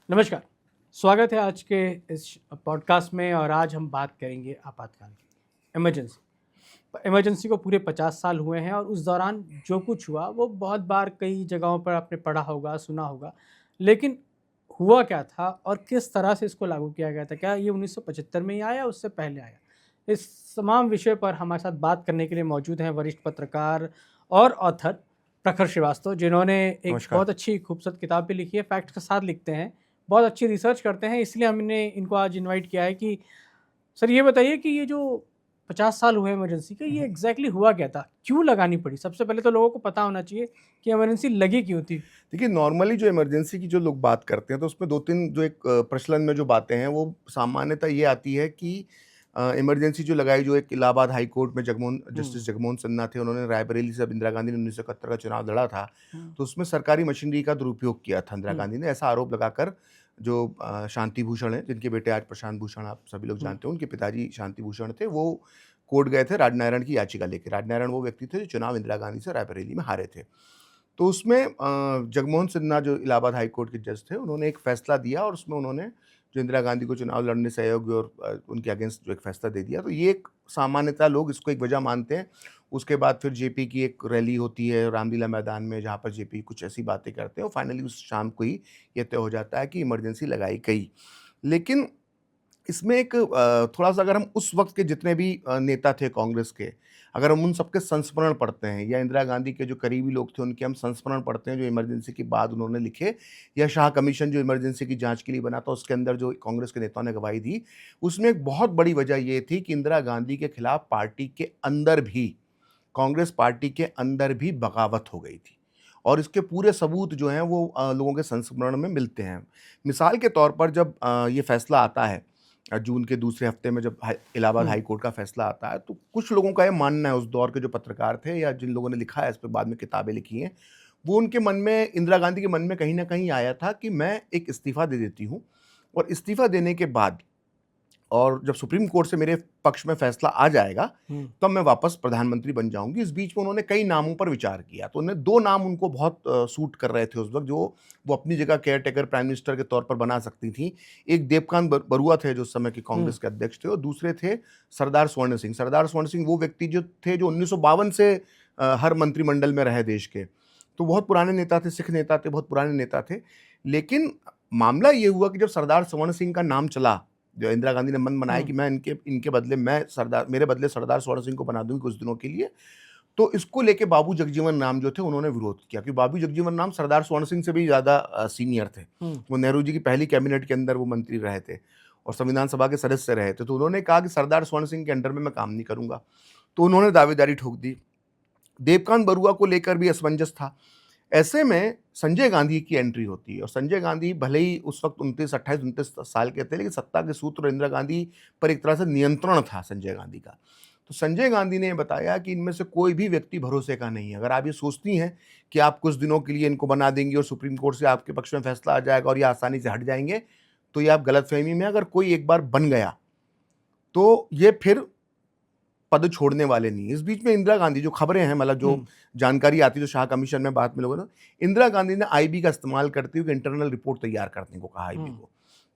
नमस्कार। स्वागत है आज के इस पॉडकास्ट में और आज हम बात करेंगे आपातकाल की, इमरजेंसी को पूरे 50 साल हुए हैं और उस दौरान जो कुछ हुआ वो बहुत बार कई जगहों पर आपने पढ़ा होगा, सुना होगा। लेकिन हुआ क्या था और किस तरह से इसको लागू किया गया था? क्या ये 1975 में ही आया, उससे पहले आया? इस तमाम विषय पर हमारे साथ बात करने के लिए मौजूद हैं वरिष्ठ पत्रकार और ऑथर प्रखर श्रीवास्तव, जिन्होंने एक नमस्कार। बहुत अच्छी खूबसूरत किताब भी लिखी है, फैक्ट्स के साथ लिखते हैं, बहुत अच्छी रिसर्च करते हैं। इसलिए हमने इनको आज इनवाइट किया है कि सर ये बताइए कि ये जो 50 साल हुए इमरजेंसी के, ये एग्जैक्टली हुआ क्या था? क्यों लगानी पड़ी? सबसे पहले तो लोगों को पता होना चाहिए कि इमरजेंसी लगी क्यों थी? देखिए, नॉर्मली जो इमरजेंसी की जो लोग बात करते हैं, तो उसमें 2-3 जो एक प्रचलन में जो बातें हैं, वो सामान्यतः ये आती है कि इमरजेंसी जो लगाई, जो एक इलाहाबाद हाई कोर्ट में हुँ, जस्टिस जगमोहन सिन्हा थे, उन्होंने रायबरेली से जब इंदिरा गांधी ने 1971 का चुनाव लड़ा था, हुँ, तो उसमें सरकारी मशीनरी का दुरुपयोग किया था इंदिरा हुँ, गांधी ने। ऐसा आरोप लगाकर जो शांति भूषण हैं, जिनके बेटे आज प्रशांत भूषण आप सभी लोग हुँ, जानते हो, उनके पिताजी शांति भूषण थे, वो कोर्ट गए थे राजनारायण की याचिका लेके। राजनारायण वो व्यक्ति थे जो चुनाव इंदिरा गांधी से रायबरेली में हारे थे। तो उसमें जगमोहन सिन्हा जो इलाहाबाद हाई कोर्ट के जज थे, उन्होंने एक फ़ैसला दिया और उसमें उन्होंने जो इंदिरा गांधी को चुनाव लड़ने से अयोग्य और उनके अगेंस्ट जो एक फ़ैसला दे दिया। तो ये एक सामान्यतः लोग इसको एक वजह मानते हैं। उसके बाद फिर जेपी की एक रैली होती है रामलीला मैदान में, जहाँ पर जेपी कुछ ऐसी बातें करते हैं और फाइनली उस शाम को ही ये तय हो जाता है कि इमरजेंसी लगाई गई। लेकिन इसमें एक थोड़ा-सा अगर हम उस वक़्त के जितने भी नेता थे कांग्रेस के, अगर हम उन सबके संस्मरण पढ़ते हैं या इंदिरा गांधी के जो करीबी लोग थे, उनके हम संस्मरण पढ़ते हैं, जो इमरजेंसी के बाद उन्होंने लिखे, या शाह कमीशन जो इमरजेंसी की जाँच के लिए बना था, उसके अंदर जो कांग्रेस के नेताओं ने गवाही दी, उसमें एक बहुत बड़ी वजह ये थी कि इंदिरा गांधी के खिलाफ पार्टी के अंदर भी, कांग्रेस पार्टी के अंदर भी बगावत हो गई थी। और इसके पूरे सबूत जो हैं वो लोगों के संस्मरण में मिलते हैं। मिसाल के तौर पर जब ये फैसला आता है जून के दूसरे हफ्ते में, जब इलाहाबाद हुँ, हाई कोर्ट का फैसला आता है, तो कुछ लोगों का ये मानना है, उस दौर के जो पत्रकार थे या जिन लोगों ने लिखा है, इस पे बाद में किताबें लिखी हैं, वो उनके मन में, इंदिरा गांधी के मन में कहीं न कहीं आया था कि मैं एक इस्तीफ़ा दे देती हूँ और इस्तीफ़ा देने के बाद और जब सुप्रीम कोर्ट से मेरे पक्ष में फैसला आ जाएगा, हुँ, तब मैं वापस प्रधानमंत्री बन जाऊँगी। इस बीच में उन्होंने कई नामों पर विचार किया, तो उन्हें 2 नाम उनको बहुत सूट कर रहे थे उस वक़्त, जो वो अपनी जगह केयरटेकर प्राइम मिनिस्टर के तौर पर बना सकती थीं। एक देवकांत बरुआ थे, जो उस समय के हुँ, कांग्रेस के अध्यक्ष थे, और दूसरे थे सरदार स्वर्ण सिंह। सरदार स्वर्ण सिंह वो व्यक्ति जो थे, जो 1952 से हर मंत्रिमंडल में रहे देश के। तो बहुत पुराने नेता थे, सिख नेता थे, बहुत पुराने नेता थे। लेकिन मामला ये हुआ कि जब सरदार स्वर्ण सिंह का नाम चला, जो इंदिरा गांधी ने मन बनाया हुँ, कि मैं इनके इनके बदले, मैं सरदार, मेरे बदले सरदार स्वर्ण सिंह को बना दूंगी कुछ दिनों के लिए, तो इसको लेके बाबू जगजीवन राम जो थे, उन्होंने विरोध किया, क्योंकि बाबू जगजीवन राम सरदार स्वर्ण सिंह से भी ज़्यादा सीनियर थे। हुँ, वो नेहरू जी की पहली कैबिनेट के अंदर वो मंत्री रहे थे और संविधान सभा के सदस्य रहे थे। तो उन्होंने कहा कि सरदार स्वर्ण सिंह के अंडर में मैं काम नहीं करूंगा, तो उन्होंने दावेदारी ठोक दी। देवकांत बरुआ को लेकर भी असमंजस था। ऐसे में संजय गांधी की एंट्री होती है, और संजय गांधी भले ही उस वक्त 28 साल के थे, लेकिन सत्ता के सूत्र इंदिरा गांधी पर एक तरह से नियंत्रण था संजय गांधी का। तो संजय गांधी ने बताया कि इनमें से कोई भी व्यक्ति भरोसे का नहीं है। अगर आप ये सोचती हैं कि आप कुछ दिनों के लिए इनको बना देंगी और सुप्रीम कोर्ट से आपके पक्ष में फैसला आ जाएगा और ये आसानी से हट जाएंगे, तो ये आप गलतफहमी में, अगर कोई एक बार बन गया, तो ये फिर पद छोड़ने वाले नहीं हैं। इस बीच में इंदिरा गांधी, जो खबरें हैं, मतलब जो हुँ, जानकारी आती है, जो शाह कमीशन में बाद में लोगों ने, इंदिरा गांधी ने आईबी का इस्तेमाल करते हुए इंटरनल रिपोर्ट तैयार करने को कहा आईबी हुँ, को,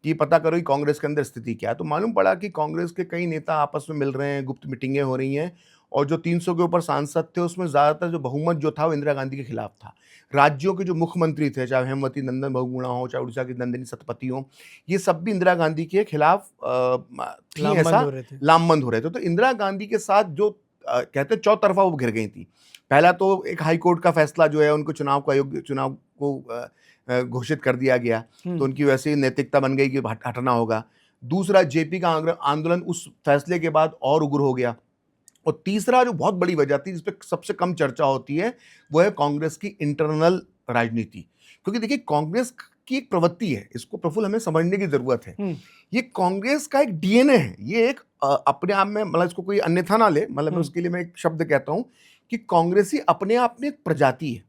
कि पता करो कि कांग्रेस के अंदर स्थिति क्या है। तो मालूम पड़ा कि कांग्रेस के कई नेता आपस में मिल रहे हैं, गुप्त मीटिंगें हो रही हैं, और जो 300 के ऊपर सांसद थे, उसमें ज़्यादातर जो बहुमत जो था, वो इंदिरा गांधी के खिलाफ था। राज्यों के जो मुख्यमंत्री थे, चाहे हेमवती नंदन बहुगुणा हो, चाहे उड़ीसा की नंदिनी सतपथी हो, ये सब भी इंदिरा गांधी के खिलाफ थी, लामबंद ऐसा हो रहे थे। लामबंद हो रहे थे। तो इंदिरा गांधी के साथ जो कहते हैं चौतरफा वो घिर गई थी। पहला तो एक हाई कोर्ट का फैसला जो है, उनको चुनाव को अयोग्य, चुनाव को घोषित कर दिया गया, हुँ, तो उनकी वैसे ही नैतिकता बन गई कि हटना होगा। दूसरा, जेपी का आंदोलन उस फैसले के बाद और उग्र हो गया। और तीसरा, जो बहुत बड़ी वजह थी, जिस पे सबसे कम चर्चा होती है, वो है कांग्रेस की इंटरनल राजनीति। क्योंकि देखिए, कांग्रेस की एक प्रवृत्ति है, इसको प्रफुल्ल हमें समझने की जरूरत है। हुँ, ये कांग्रेस का एक डीएनए है। ये एक अपने आप में, मतलब इसको कोई अन्यथा ना ले, मतलब मैं हुँ, उसके लिए मैं एक शब्द कहता हूं कि कांग्रेसी अपने आप में एक प्रजाति है।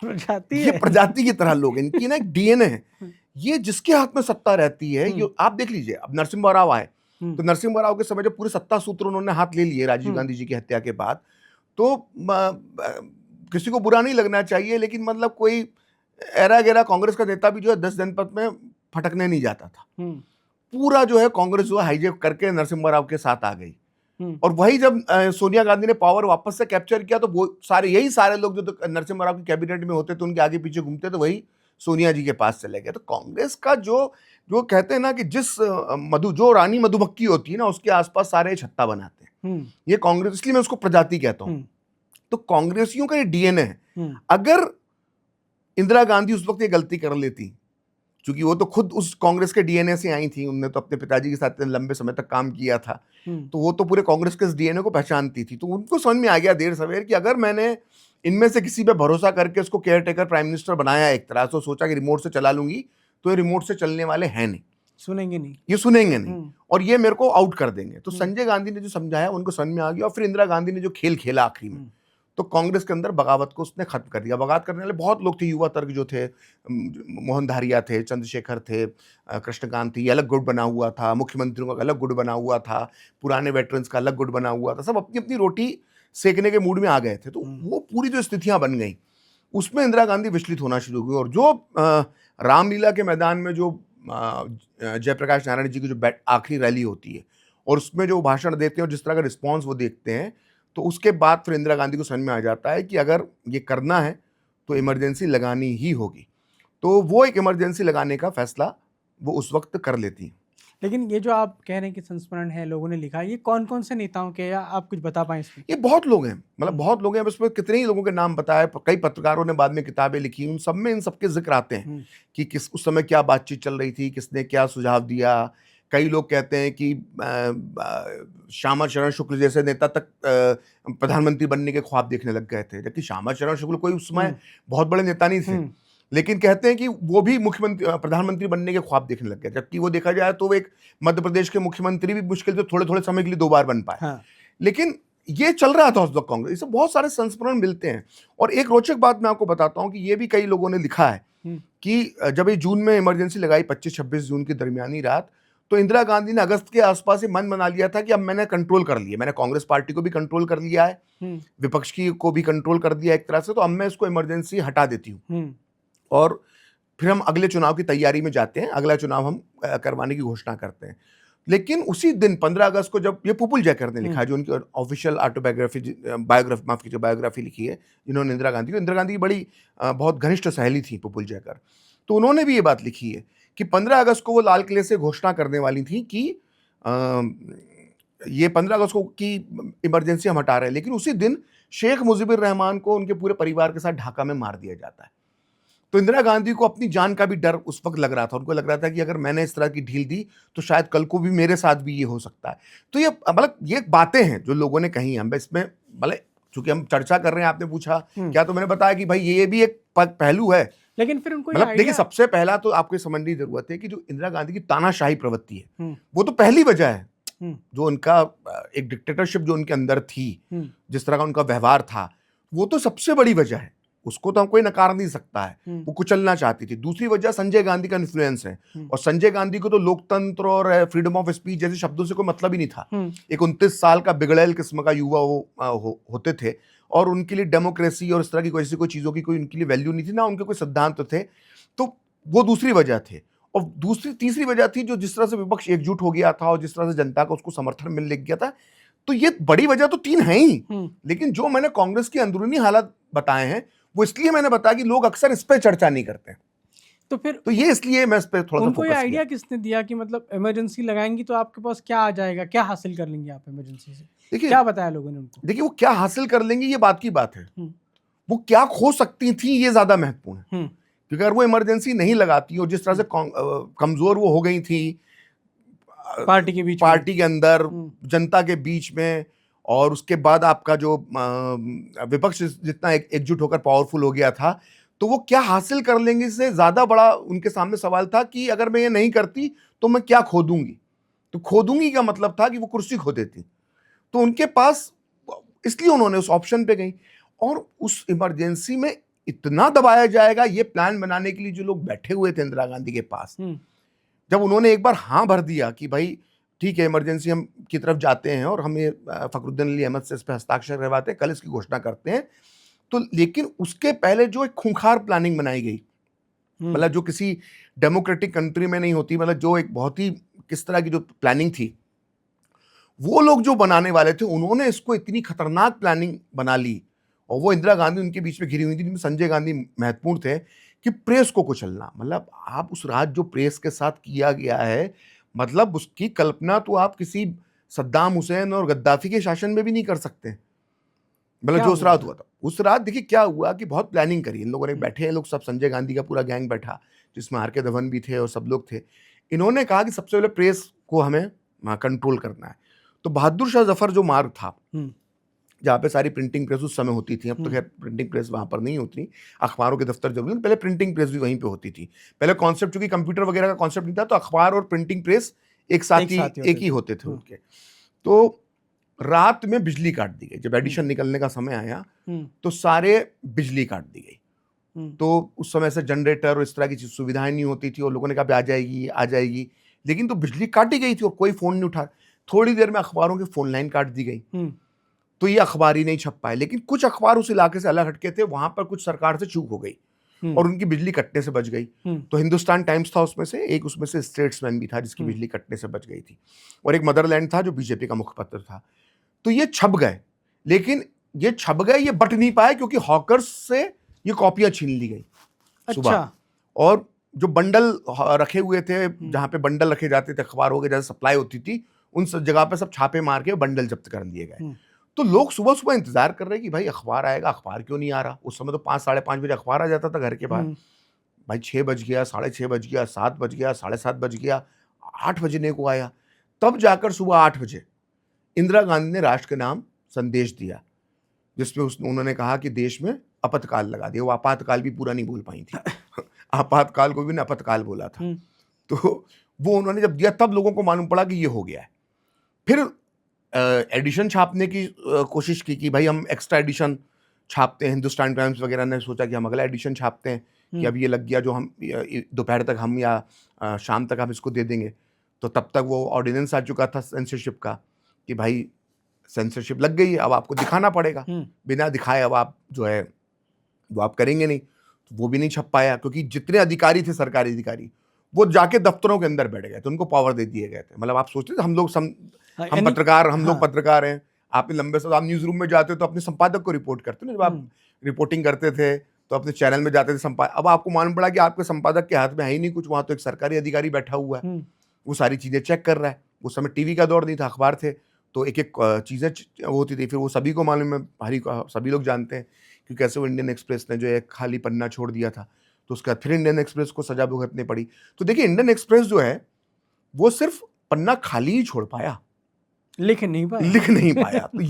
प्रजाति ये है। प्रजाति की तरह लोग हैं, इनकी ना एक डीएनए है। हुँ, ये जिसके हाथ में सत्ता रहती है, हुँ, ये आप देख लीजिए, अब नरसिम्हा राव आए, हुँ, तो नरसिम्हा राव के समय जब पूरे सत्ता सूत्र उन्होंने हाथ ले लिए राजीव हुँ, गांधी जी की हत्या के बाद, तो किसी को बुरा नहीं लगना चाहिए, लेकिन मतलब कोई ऐरा गैरा कांग्रेस का नेता भी जो है 10 जनपद में फटकने नहीं जाता था। हम्म, पूरा जो है कांग्रेस जो है हाईजैक करके नरसिम्हा राव के साथ आ गई। हम्म, और वही जब सोनिया गांधी ने पावर वापस से कैप्चर किया तो वो यही सारे लोग जो तो नरसिम्हा राव की कैबिनेट में होते थे उनके आगे पीछे घूमते थे, वही सोनिया जी के पास चले गए। तो कांग्रेस का जो जो कहते हैं ना कि जिस जो रानी मधुमक्खी होती है ना उसके आसपास सारे छत्ता बनाते हैं, हम्म, ये कांग्रेस, इसलिए मैं उसको प्रजाति कहता हूं। हम्म, तो कांग्रेसियों का ये डीएनए है। हम्म, अगर इंदिरा गांधी उस वक्त ये गलती कर लेती, क्योंकि वो तो खुद उस कांग्रेस के डीएनए से आई थी, उनने तो अपने पिताजी के साथ इतने लंबे समय तक काम किया था, तो वो तो पूरे कांग्रेस के इस डीएनए को पहचानती थी। तो उनको समझ में आ गया देर सवेर कि अगर मैंने इनमें से किसी पे भरोसा करके उसको केयर टेकर प्राइम मिनिस्टर बनाया एक तरह से, सोचा कि रिमोट से चला लूंगी, तो ये रिमोट से चलने वाले हैं नहीं, सुनेंगे नहीं। ये सुनेंगे नहीं हम्म, और ये मेरे को आउट कर देंगे। तो हम्म, संजय गांधी ने जो समझाया उनको समझ में आ गया, और फिर इंदिरा गांधी ने जो खेल खेला आखिरी में, हम्म, तो कांग्रेस के अंदर बगावत को उसने खत्म कर दिया। बगावत करने वाले बहुत लोग थे, युवा तर्क जो थे, मोहन धारिया थे, चंद्रशेखर थे, कृष्णकांत थी, अलग गुट बना हुआ था, मुख्यमंत्रियों का अलग गुट बना हुआ था, पुराने वेटरन्स का अलग गुट बना हुआ था, सब अपनी अपनी रोटी सेकने के मूड में आ गए थे। तो वो पूरी जो स्थितियां बन गई उसमें इंदिरा गांधी विचलित होना शुरू हुई। और जो रामलीला के मैदान में जो जयप्रकाश नारायण जी की जो आखिरी रैली होती है और उसमें जो भाषण देते हैं और जिस तरह का रिस्पॉन्स वो देखते हैं, तो उसके बाद फिर इंदिरा गांधी को समझ में आ जाता है कि अगर ये करना है तो इमरजेंसी लगानी ही होगी। तो वो एक इमरजेंसी लगाने का फैसला वो उस वक्त कर लेती हैं। लेकिन ये जो आप कह रहे हैं कि संस्मरण है, लोगों ने लिखा, ये कौन कौन से नेताओं के, या आप कुछ बता पाएं इसमें? ये बहुत लोग हैं, मतलब बहुत लोग हैं, उसमें कितने ही लोगों के नाम बताए, कई पत्रकारों ने बाद में किताबें लिखी, उन सब में इन सबके जिक्र आते हैं कि किस उस समय क्या बातचीत चल रही थी, किसने क्या सुझाव दिया। कई लोग कहते हैं कि श्यामा चरण शुक्ल जैसे नेता तक प्रधानमंत्री बनने के ख्वाब देखने लग गए थे, जबकि श्यामा चरण शुक्ल कोई उस समय बहुत बड़े नेता नहीं थे, लेकिन कहते हैं कि वो भी प्रधानमंत्री बनने के ख्वाब देखने लग गए, जबकि वो देखा जाए तो वो एक मध्य प्रदेश के मुख्यमंत्री भी मुश्किल से थोड़े थोड़े समय के लिए 2 बार बन पाए। हाँ। लेकिन ये चल रहा था उस वक्त कांग्रेस, इससे बहुत सारे संस्मरण मिलते हैं। और एक रोचक बात मैं आपको बताता हूं कि ये भी कई लोगों ने लिखा है कि जब ये जून में इमरजेंसी लगाई 25-26 जून की दरमियानी रात, तो इंदिरा गांधी ने अगस्त के आसपास ही मन बना लिया था कि अब मैंने कंट्रोल कर लिया, मैंने कांग्रेस पार्टी को भी कंट्रोल कर लिया है, विपक्ष की को भी कंट्रोल कर दिया एक तरह से, तो अब मैं इसको इमरजेंसी हटा देती हूँ और फिर हम अगले चुनाव की तैयारी में जाते हैं, अगला चुनाव हम करवाने की घोषणा करते हैं। लेकिन उसी दिन 15 अगस्त को, जब ये पुपुल जयकर ने लिखा है, जो उनकी ऑफिशियल बायोग्राफी लिखी है जिन्होंने इंदिरा गांधी की बड़ी बहुत घनिष्ठ सहेली थी पुपुल जयकर, तो उन्होंने भी ये बात लिखी है कि 15 अगस्त को वो लाल किले से घोषणा करने वाली थी कि ये 15 अगस्त को की इमरजेंसी हम हटा रहे हैं, लेकिन उसी दिन शेख मुजीबुर रहमान को उनके पूरे परिवार के साथ ढाका में मार दिया जाता है। तो इंदिरा गांधी को अपनी जान का भी डर उस वक्त लग रहा था, उनको लग रहा था कि अगर मैंने इस तरह की ढील दी तो शायद कल को भी मेरे साथ भी ये हो सकता है। तो ये मतलब ये बातें हैं जो लोगों ने कही, हम इसमें मतलब चूंकि हम चर्चा कर रहे हैं, आपने पूछा क्या, तो मैंने बताया कि भाई ये भी एक पहलू है। लेकिन फिर उनको मतलब देखिए, सबसे पहला तो आपको समझने की जरूरत है कि जो इंदिरा गांधी की तानाशाही प्रवृत्ति है वो तो पहली वजह है, जो उनका एक डिक्टेटरशिप जो उनके अंदर थी, जिस तरह का उनका व्यवहार था, वो तो सबसे बड़ी वजह है, उसको तो हम कोई नकार नहीं सकता है, वो कुचलना चाहती थी। दूसरी वजह संजय गांधी का इन्फ्लुएंस है, और संजय गांधी को तो लोकतंत्र और फ्रीडम ऑफ स्पीच जैसे शब्दों से कोई मतलब ही नहीं था। एक 29 साल का बिगड़ैल किस्म का युवा वो होते थे, और उनके लिए डेमोक्रेसी और इस तरह की कोई चीजों की कोई उनके लिए वैल्यू नहीं थी, ना उनके कोई सिद्धांत थे। तो वो दूसरी वजह थे। और तीसरी वजह थी जो जिस तरह से विपक्ष एकजुट हो गया था और जिस तरह से जनता को उसको समर्थन मिल लग गया था। तो ये बड़ी वजह तो 3 है ही, लेकिन जो मैंने कांग्रेस की अंदरूनी हालात बताए हैं वो इसलिए मैंने बताया कि लोग अक्सर इस पे चर्चा नहीं करते हैं। तो ये इसलिए मैं इस पे थोड़ा सा उनको ये आइडिया किसने दिया कि मतलब इमरजेंसी लगाएंगी तो आपके पास क्या आ जाएगा, क्या हासिल कर लेंगे आप इमरजेंसी से? देखिए, क्या बताया लोगों ने उनको? देखिए, वो क्या हासिल कर लेंगे ये बात की बात है, वो क्या खो सकती थी ये ज्यादा महत्वपूर्ण है। क्योंकि अगर वो इमरजेंसी नहीं लगाती और जिस तरह से कमजोर वो हो गई थी पार्टी के अंदर, जनता के बीच में, और उसके बाद आपका जो विपक्ष जितना एकजुट होकर पावरफुल हो गया था, तो वो क्या हासिल कर लेंगे से ज्यादा बड़ा उनके सामने सवाल था कि अगर मैं ये नहीं करती तो मैं क्या खो दूंगी। तो खो दूंगी का मतलब था कि वो कुर्सी खो देती। तो उनके पास, इसलिए उन्होंने उस ऑप्शन पे गई। और उस इमरजेंसी में इतना दबाया जाएगा ये प्लान बनाने के लिए जो लोग बैठे हुए थे इंदिरा गांधी के पास, जब उन्होंने एक बार हाँ भर दिया कि भाई ठीक है इमरजेंसी हम की तरफ जाते हैं और हमें फखरुद्दीन अली अहमद से इस पर हस्ताक्षर करवाते हैं, कल इसकी घोषणा करते हैं, तो लेकिन उसके पहले जो एक खूंखार प्लानिंग बनाई गई मतलब जो किसी डेमोक्रेटिक कंट्री में नहीं होती, मतलब जो एक बहुत ही किस तरह की जो प्लानिंग थी, वो लोग जो बनाने वाले थे उन्होंने इसको इतनी खतरनाक प्लानिंग बना ली, और वो इंदिरा गांधी उनके बीच में घिरी हुई थी, जिनमें संजय गांधी महत्वपूर्ण थे, कि प्रेस को कुचलना। मतलब आप उस राज जो प्रेस के साथ किया गया है, मतलब उसकी कल्पना तो आप किसी सद्दाम हुसैन और गद्दाफी के शासन में भी नहीं कर सकते। मतलब क्या जो उस हुआ रात था? हुआ था, उस रात देखिए क्या हुआ कि बहुत प्लानिंग करी इन लोगों ने। हम्म, बैठे हैं लोग सब, संजय गांधी का पूरा गैंग बैठा, जिसमें आर के धवन भी थे और सब लोग थे। इन्होंने कहा कि सबसे पहले प्रेस को हमें कंट्रोल करना है। तो बहादुर शाह जफर जो मार्ग था, हम्म, जहाँ पे सारी प्रिंटिंग प्रेस उस समय होती थी, अब तो खैर प्रिंटिंग प्रेस वहाँ पर नहीं होती, अखबारों के दफ्तर जरूर, पहले प्रिंटिंग प्रेस भी वहीं पे होती थी। पहले कॉन्सेप्ट, चूंकि कंप्यूटर वगैरह का कॉन्सेप्ट नहीं था, तो अखबार और प्रिंटिंग प्रेस एक साथ एक ही, साथ ही एक होते ही थे। होते थे उनके। तो रात में बिजली काट दी गई, जब एडिशन हम्म, निकलने का समय आया हम्म, तो सारे बिजली काट दी गई। हम्म, तो उस समय से जनरेटर और इस तरह की सुविधाएं नहीं होती थी, और लोगों ने कहा भी आ जाएगी आ जाएगी, लेकिन तो बिजली काटी गई थी और कोई फोन नहीं उठा। थोड़ी देर में अखबारों की फोन लाइन काट दी गई, हम्म, तो ये अखबार ही नहीं छप पाए। लेकिन कुछ अखबार उस इलाके से अलग हटके थे, वहां पर कुछ सरकार से चूक हो गई हम्म, और उनकी बिजली कटने से बच गई। हम्म, तो हिंदुस्तान टाइम्स था उसमें से एक, उसमें से स्टेट्समैन भी था जिसकी हम्म, बिजली कटने से बच गई थी, और एक मदरलैंड था जो बीजेपी का मुखपत्र था। तो ये छप गए, लेकिन ये छप गए, ये बट नहीं पाए, क्योंकि हॉकर्स से ये कॉपियां छीन ली गई अच्छा। सुबह। और जो बंडल रखे हुए थे, जहां पे बंडल रखे जाते थे अखबारों के, जैसे सप्लाई होती थी, उन सब जगह पे सब छापे मार के बंडल जब्त कर दिए गए। हम्म, तो लोग सुबह सुबह इंतजार कर रहे हैं कि भाई अखबार आएगा, अखबार क्यों नहीं आ रहा। उस समय तो 5 साढ़े 5 बजे अखबार आ जाता था घर के बाहर। हम्म, भाई 6 बज गया, साढ़े 6 बज गया, 7 बज गया, साढ़े 7 बज गया, 8 बजने को आया। तब जाकर सुबह 8 बजे इंदिरा गांधी ने राष्ट्र के नाम संदेश दिया, जिसमें उन्होंने कहा कि देश में आपातकाल लगा दिया। वो आपातकाल भी पूरा नहीं बोल पाई थी, आपातकाल को भी आपातकाल बोला था। हम्म, तो वो उन्होंने जब दिया, तब लोगों को मालूम पड़ा कि ये हो गया है। फिर एडिशन छापने की कोशिश की कि भाई हम एक्स्ट्रा एडिशन छापते हैं। हिंदुस्तान टाइम्स वगैरह ने सोचा कि हम अगला एडिशन छापते हैं, कि अब ये लग गया जो हम दोपहर तक हम या शाम तक हम इसको दे देंगे। तो तब तक वो ऑर्डिनेंस आ चुका था सेंसरशिप का, कि भाई सेंसरशिप लग गई है, अब आपको दिखाना पड़ेगा, बिना दिखाए अब आप जो है वो आप करेंगे नहीं। तो वो भी नहीं छप पाया, क्योंकि जितने अधिकारी थे, सरकारी अधिकारी, वो जाके दफ्तरों के अंदर बैठ गए थे, उनको पावर दे दिए गए थे। मतलब आप सोचते थे हम लोग हाँ, हम यानी पत्रकार, हम लोग हाँ, पत्रकार हैं। आपने लंबे समय, आप न्यूज रूम में जाते हो तो अपने संपादक को रिपोर्ट करते हो ना, जब आप रिपोर्टिंग करते थे तो अपने चैनल में जाते थे संपादक। अब आपको मालूम पड़ा कि आपके संपादक के हाथ में है ही नहीं कुछ, वहां तो एक सरकारी अधिकारी बैठा हुआ है, वो सारी चीजें चेक कर रहा है। उस समय टीवी का दौर नहीं था, अखबार थे, तो एक एक चीजें होती थी। फिर वो सभी को मालूम है, सभी लोग जानते हैं कि कैसे वो इंडियन एक्सप्रेस ने जो है खाली पन्ना छोड़ दिया था, तो उसका फिर इंडियन एक्सप्रेस को सजा भुगतनी पड़ी। तो देखिए इंडियन एक्सप्रेस जो है वो सिर्फ पन्ना खाली ही छोड़ पाया, लिख नहीं पाया। लिख नहीं पाया। तो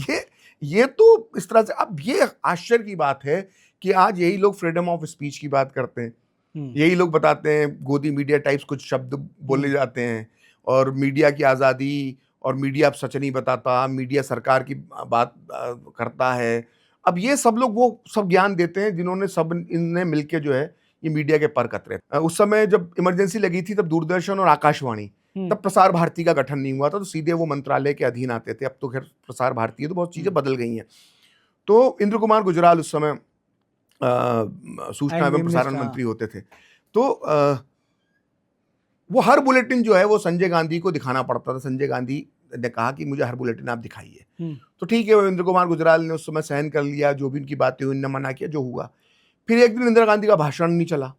ये तो इस तरह से, अब ये आश्चर्य की बात है कि आज यही लोग फ्रीडम ऑफ स्पीच की बात करते हैं, यही लोग बताते हैं गोदी मीडिया टाइप्स कुछ शब्द बोले जाते हैं, और मीडिया की आज़ादी, और मीडिया अब सच नहीं बताता, मीडिया सरकार की बात करता है। अब ये सब लोग वो सब ज्ञान देते हैं जिन्होंने सब इनने मिलके जो है ये मीडिया के पर कतरे। उस समय जब इमरजेंसी लगी थी, तब दूरदर्शन और आकाशवाणी, तब प्रसार भारती का गठन नहीं हुआ था, तो सीधे वो मंत्रालय के अधीन आते थे। अब तो खैर प्रसार भारती है, तो बहुत चीजें बदल गई हैं। तो इंद्र कुमार गुजराल उस समय सूचना एवं प्रसारण मंत्री होते थे। तो वो हर बुलेटिन जो है वो संजय गांधी को दिखाना पड़ता था। संजय गांधी ने कहा कि मुझे हर बुलेटिन आप दिखाइए। तो ठीक है, इंद्र कुमार गुजराल ने उस समय सहन कर लिया, जो भी उनकी बातें हुई, उन्होंने मना किया, जो हुआ। फिर एक दिन इंदिरा गांधी का भाषण नहीं चला,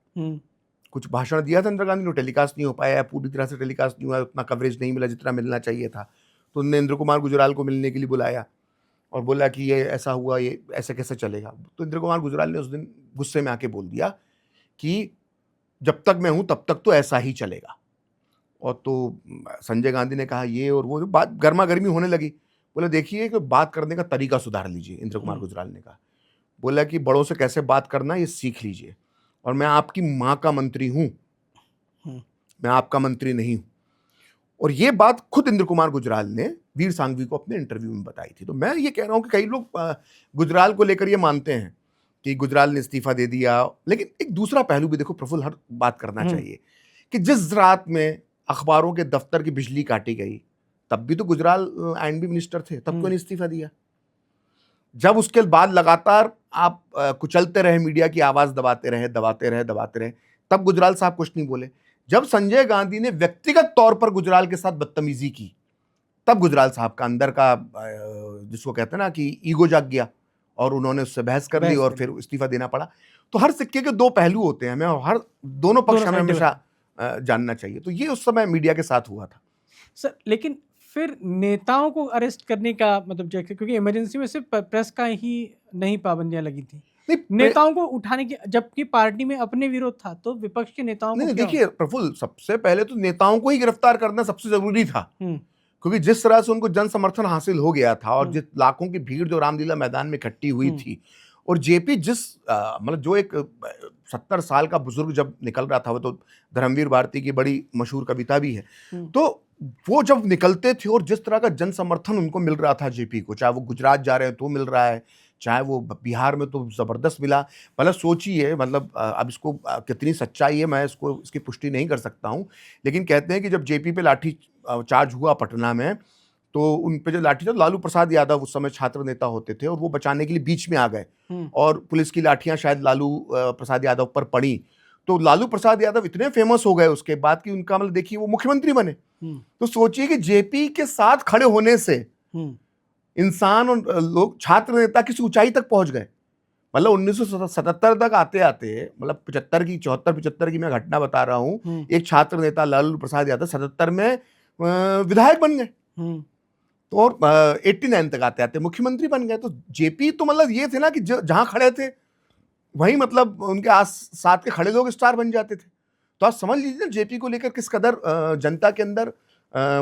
कुछ भाषण दिया था इंदिरा गांधी ने, टेलीकास्ट नहीं हो पाया, पूरी तरह से टेलीकास्ट नहीं हुआ, उतना कवरेज नहीं मिला जितना मिलना चाहिए था। तो उन्होंने इंद्र कुमार गुजराल को मिलने के लिए बुलाया और बोला कि ये ऐसा हुआ, ये ऐसे कैसे चलेगा। तो इंद्र कुमार गुजराल ने उस दिन गुस्से में आके बोल दिया कि जब तक मैं हूं तब तक तो ऐसा ही चलेगा। और तो संजय गांधी ने कहा ये और वो, बात गर्मा गर्मी होने लगी। बोले देखिए कि बात करने का तरीका सुधार लीजिए। इंद्र कुमार गुजराल ने कहा, बोला कि बड़ों से कैसे बात करना ये सीख लीजिए, और मैं आपकी माँ का मंत्री हूं, मैं आपका मंत्री नहीं हूं। और ये बात खुद इंद्र कुमार गुजराल ने वीर सांघवी को अपने इंटरव्यू में बताई थी। तो मैं ये कह रहा हूं कि कई लोग गुजराल को लेकर ये मानते हैं कि गुजराल ने इस्तीफा दे दिया, लेकिन एक दूसरा पहलू भी देखो प्रफुल्ल, हर बात करना चाहिए कि जिस रात में अखबारों के दफ्तर की बिजली काटी गई, तब भी तो गुजराल आईएनबी मिनिस्टर थे, तब क्यों नहीं इस्तीफा दिया? जब उसके बाद लगातार आप कुचलते रहे, मीडिया की आवाज दबाते रहे, तब गुजराल साहब कुछ नहीं बोले। जब संजय गांधी ने व्यक्तिगत तौर पर गुजराल के साथ बदतमीजी की, तब गुजराल साहब का अंदर का जिसको कहते हैं ना कि ईगो जाग गया और उन्होंने उससे बहस कर ली और फिर इस्तीफा देना पड़ा। तो हर सिक्के के दो पहलू होते हैं, हमें हर दोनों पक्ष हमें हमेशा जानना चाहिए। तो ये उस समय मीडिया के साथ हुआ था सर। लेकिन फिर नेताओं को अरेस्ट करने का मतलब क्योंकि इमरजेंसी में सिर्फ प्रेस का ही नहीं पाबंदियां लगी थी, नेताओं को उठाने की, जबकि पार्टी में अपने विरोध था, तो विपक्ष के नेताओं को देखिए प्रफुल्ल, सबसे पहले तो नेताओं को ही गिरफ्तार करना सबसे जरूरी था, क्योंकि जिस तरह से उनको जन समर्थन हासिल हो गया था और जिस लाखों की भीड़ जो रामलीला मैदान में इकट्ठी हुई थी, और जेपी जिस मतलब जो एक 70 साल का बुजुर्ग जब निकल रहा था, वो तो धर्मवीर भारती की बड़ी मशहूर कविता भी है, तो वो जब निकलते थे और जिस तरह का जन समर्थन उनको मिल रहा था जेपी को, चाहे वो गुजरात जा रहे हैं तो मिल रहा है, चाहे वो बिहार में तो जबरदस्त मिला। मतलब सोचिए, मतलब अब इसको कितनी सच्चाई है मैं इसकी पुष्टि नहीं कर सकता हूँ, लेकिन कहते हैं कि जब जेपी पे लाठी चार्ज हुआ पटना में, तो उन पे जो लाठी था, लालू प्रसाद यादव उस समय छात्र नेता होते थे और वो बचाने के लिए बीच में आ गए और पुलिस की लाठियां शायद लालू प्रसाद यादव पर पड़ी। तो लालू प्रसाद यादव इतने फेमस हो गए उसके बाद कि उनका मतलब देखिए वो मुख्यमंत्री बने। तो सोचिए कि जेपी के साथ खड़े होने से इंसान और लोग, छात्र नेता किसी ऊंचाई तक पहुंच गए। मतलब 1977 तक आते आते, मतलब 74 की मैं घटना बता रहा हूं, एक छात्र नेता लालू प्रसाद यादव 77 में विधायक बन गए, तो और 89 तक आते आते मुख्यमंत्री बन गए। तो जेपी तो मतलब ये थे ना कि जहां खड़े थे वहीं मतलब उनके साथ के खड़े लोग स्टार बन जाते थे। तो आप समझ लीजिए जेपी को लेकर किस कदर जनता के अंदर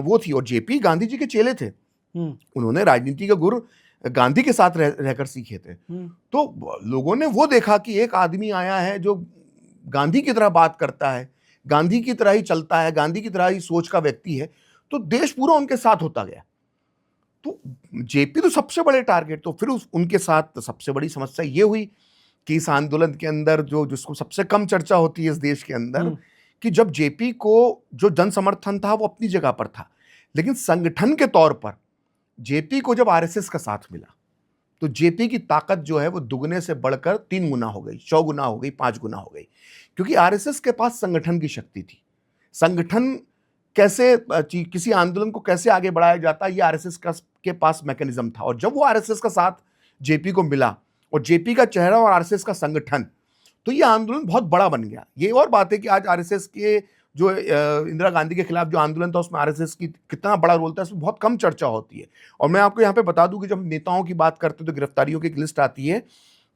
वो थी। और जेपी गांधी जी के चेले थे, उन्होंने राजनीति का गुर गांधी के साथ रहकर सीखे थे। तो लोगों ने वो देखा कि एक आदमी आया है जो गांधी की तरह बात करता है, गांधी की तरह ही चलता है, गांधी की तरह ही सोच का व्यक्ति है, तो देश पूरा उनके साथ होता गया। तो जेपी तो सबसे बड़े टारगेट। तो फिर उनके साथ सबसे बड़ी समस्या ये हुई कि इस आंदोलन के अंदर जिसको सबसे कम चर्चा होती है इस देश के अंदर, कि जब जेपी को जो जन समर्थन था वो अपनी जगह पर था, लेकिन संगठन के तौर पर जेपी को जब आरएसएस का साथ मिला, तो जेपी की ताकत जो है वो दुगने से बढ़कर 3 गुना हो गई, 100 गुना हो गई, 5 गुना हो गई, क्योंकि आरएसएस के पास संगठन की शक्ति थी। संगठन कैसे किसी आंदोलन को कैसे आगे बढ़ाया जाता है, ये आरएसएस के पास मैकेनिज्म था। और जब वो आरएसएस का साथ जेपी को मिला और जेपी का चेहरा और आरएसएस का संगठन, तो ये आंदोलन बहुत बड़ा बन गया। ये और बात है कि आज आरएसएस के जो इंदिरा गांधी के खिलाफ जो आंदोलन था उसमें आरएसएस की कितना बड़ा रोल था, इसमें बहुत कम चर्चा होती है। और मैं आपको यहाँ पे बता दूं कि जब नेताओं की बात करते तो गिरफ्तारियों की एक लिस्ट आती है,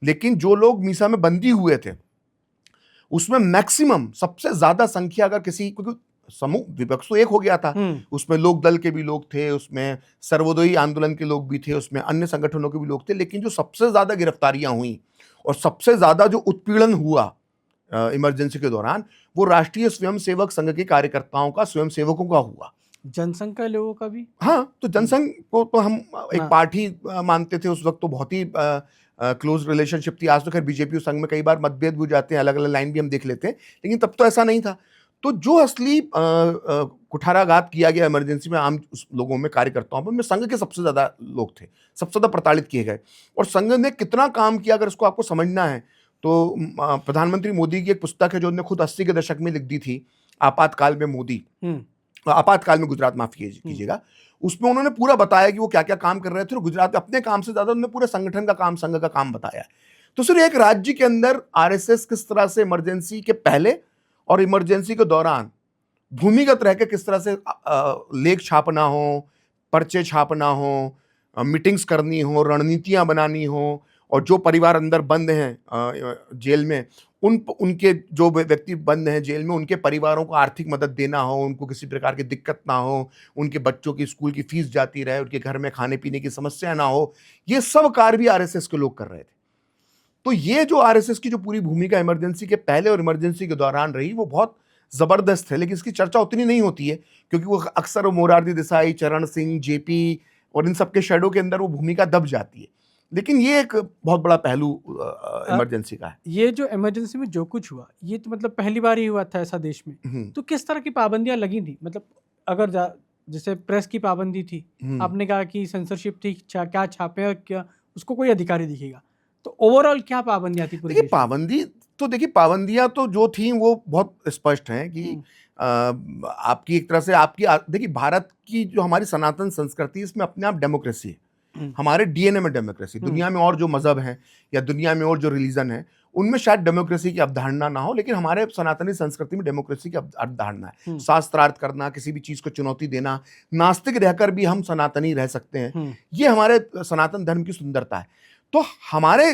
लेकिन जो लोग मीसा में बंदी हुए थे उसमें मैक्सिमम सबसे ज्यादा संख्या, अगर किसी, क्योंकि समूह विपक्ष तो एक हो गया था, उसमें लोक दल के भी लोग थे, उसमें सर्वोदयी आंदोलन के लोग भी थे, उसमें अन्य संगठनों के भी लोग थे, लेकिन जो सबसे ज्यादा गिरफ्तारियां हुई और सबसे ज्यादा जो उत्पीड़न हुआ इमरजेंसी के दौरान, वो राष्ट्रीय स्वयंसेवक संघ के कार्यकर्ताओं का, स्वयंसेवकों का हुआ। जनसंघ का लोगों का भी, हाँ, तो जनसंघ को तो हम एक पार्टी मानते थे उस वक्त, तो बहुत ही क्लोज रिलेशनशिप थी। आज तो खैर बीजेपी और संघ में कई बार मतभेद भी जाते हैं, अलग अलग लाइन भी हम देख लेते हैं, लेकिन तब तो ऐसा नहीं था। तो जो असली कुठाराघात किया गया इमरजेंसी में आम लोगों में, कार्यकर्ताओं में संघ के सबसे ज्यादा लोग थे, सबसे ज्यादा प्रताड़ित किए गए। और संघ ने कितना काम किया, अगर इसको आपको समझना है तो प्रधानमंत्री मोदी की एक पुस्तक है जो उन्होंने खुद 80 के दशक में लिख दी थी, आपातकाल में मोदी, आपातकाल में गुजरात, माफ कीजिएगा। उसमें उन्होंने पूरा बताया कि वो क्या क्या काम कर रहे थे, और गुजरात में अपने काम से ज्यादा उन्होंने पूरे संगठन का काम, संघ का काम बताया। तो सिर्फ एक राज्य के अंदर आरएसएस किस तरह से इमरजेंसी के पहले और इमरजेंसी के दौरान भूमिगत रह के किस तरह से लेख छापना हो, पर्चे छापना हो, मीटिंग्स करनी हो, रणनीतियां बनानी हो, और जो परिवार अंदर बंद हैं जेल में, उनके जो व्यक्ति बंद हैं जेल में, उनके परिवारों को आर्थिक मदद देना हो, उनको किसी प्रकार की दिक्कत ना हो, उनके बच्चों की स्कूल की फीस जाती रहे, उनके घर में खाने पीने की समस्या ना हो, ये सब कार्य भी आरएसएस के लोग कर रहे थे। तो ये जो आरएसएस की जो पूरी भूमिका इमरजेंसी के पहले और इमरजेंसी के दौरान रही, वो बहुत जबरदस्त है, लेकिन इसकी चर्चा उतनी नहीं होती है, क्योंकि वो अक्सर मोरारजी देसाई, चरण सिंह, जेपी और इन सबके शैडो के अंदर वो भूमिका दब जाती है। लेकिन ये एक बहुत बड़ा पहलू इमरजेंसी का है। ये जो इमरजेंसी में जो कुछ हुआ, ये तो मतलब पहली बार ही हुआ था ऐसा देश में। तो किस तरह की पाबंदियां लगी थी? मतलब अगर जैसे प्रेस की पाबंदी थी, आपने कहा कि सेंसरशिप थी, क्या छापे और क्या उसको कोई अधिकारी दिखेगा, तो ओवरऑल क्या पाबंदियां थी? देखिए, पाबंदी तो देखिए पाबंदियां तो जो थी वो बहुत स्पष्ट हैं कि आपकी एक तरह से देखिए भारत की जो हमारी सनातन संस्कृति इसमें अपने आप डेमोक्रेसी है, हमारे डीएनए में डेमोक्रेसी। दुनिया में और जो मजहब हैं या दुनिया में और जो रिलीजन है उनमें शायद डेमोक्रेसी की अवधारणा ना हो, लेकिन हमारे सनातनी संस्कृति में डेमोक्रेसी की अवधारणा है। शास्त्रार्थ करना, किसी भी चीज को चुनौती देना, नास्तिक रहकर भी हम सनातनी रह सकते हैं, ये हमारे सनातन धर्म की सुंदरता है। तो हमारे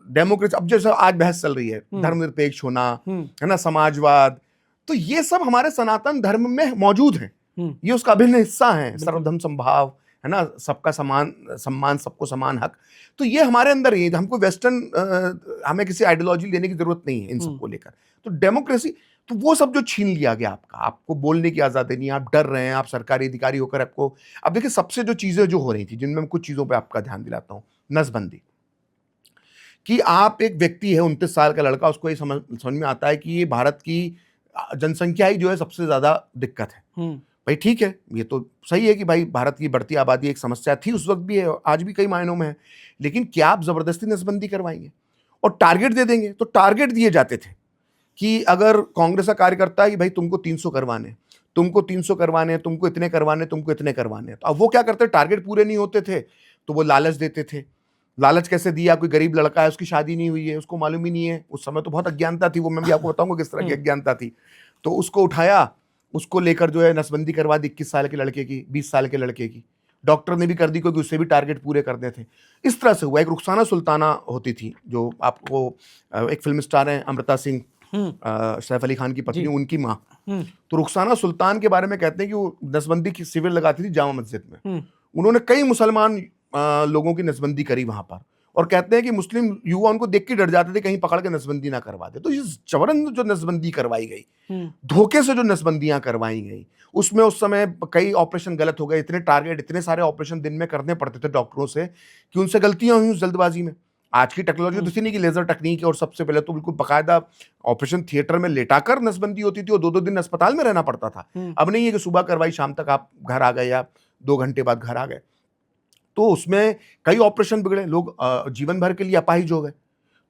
डेमोक्रेसी, अब जैसे आज बहस चल रही है धर्मनिरपेक्ष होना, है ना, समाजवाद, तो ये सब हमारे सनातन धर्म में मौजूद है, ये उसका अभिन्न हिस्सा है। सर्वधर्म समभाव, है ना, सबका समान सम्मान, सबको समान हक, तो ये हमारे अंदर ही है। हमको वेस्टर्न हमें किसी आइडियोलॉजी लेने की जरूरत नहीं है इन सबको लेकर। तो डेमोक्रेसी, तो वो सब जो छीन लिया गया आपको बोलने की आजादी नहीं, आप डर रहे हैं, आप सरकारी अधिकारी होकर आपको। अब देखिए सबसे जो चीजें जो हो रही थी, जिनमें मैं कुछ चीजों पे आपका ध्यान दिलाता हूँ, नसबंदी, कि आप एक व्यक्ति है 29 साल का लड़का, उसको ये समझ में आता है कि ये भारत की जनसंख्या ही जो है सबसे ज्यादा दिक्कत है। भाई ठीक है, ये तो सही है कि भाई भारत की बढ़ती आबादी एक समस्या थी उस वक्त भी है, आज भी कई मायनों में है, लेकिन क्या आप जबरदस्ती नसबंदी करवाएंगे और टारगेट दे देंगे? तो टारगेट दिए जाते थे कि अगर कांग्रेस का कार्यकर्ता है कि भाई तुमको 300 करवाने, तुमको 300 करवाने, तुमको इतने करवाने, तुमको इतने करवाने। तो अब वो क्या करते, टारगेट पूरे नहीं होते थे तो वो लालच देते थे। लालच कैसे दिया? कोई गरीब लड़का है, उसकी शादी नहीं हुई है, उसको मालूम ही नहीं है, उस समय तो बहुत अज्ञानता थी, वो मैं भी आपको बताऊंगा किस तरह की अज्ञानता थी। तो उसको उठाया, उसको लेकर जो है नसबंदी करवा दी 21 साल के लड़के की, 20 साल के लड़के की। डॉक्टर ने भी कर दी क्योंकि उससे भी टारगेट पूरे करने थे। इस तरह से हुआ। एक रुखसाना सुल्ताना होती थी, जो आपको एक फिल्म स्टार हैं अमृता सिंह, सैफ अली खान की पत्नी, उनकी माँ। तो रुखसाना सुल्तान के बारे में कहते हैं कि वो नसबंदी की शिविर लगाती थी जामा मस्जिद में। उन्होंने कई मुसलमान लोगों की नसबंदी करी वहां पर, और कहते हैं कि मुस्लिम युवा उनको देख के डर जाते थे कहीं पकड़ के नसबंदी ना करवा दे। तो ये जबरन जो नसबंदी करवाई गई, धोखे से जो नसबंदियां करवाई गई, उसमें उस समय कई ऑपरेशन गलत हो गए। इतने टारगेट, इतने सारे ऑपरेशन दिन में करने पड़ते थे डॉक्टरों से कि उनसे गलतियां हुई उस जल्दबाजी में। आज की टेक्नोलॉजी तो थी नहीं कि लेजर टेक्निक है, और सबसे पहले तो बिल्कुल बाकायदा ऑपरेशन थिएटर में लेटाकर नसबंदी होती थी और 2-2 दिन अस्पताल में रहना पड़ता था। अब नहीं है कि सुबह करवाई शाम तक आप घर आ गए या 2 घंटे बाद घर आ गए। तो उसमें कई ऑपरेशन बिगड़े, लोग जीवन भर के लिए अपाहिज हो गए।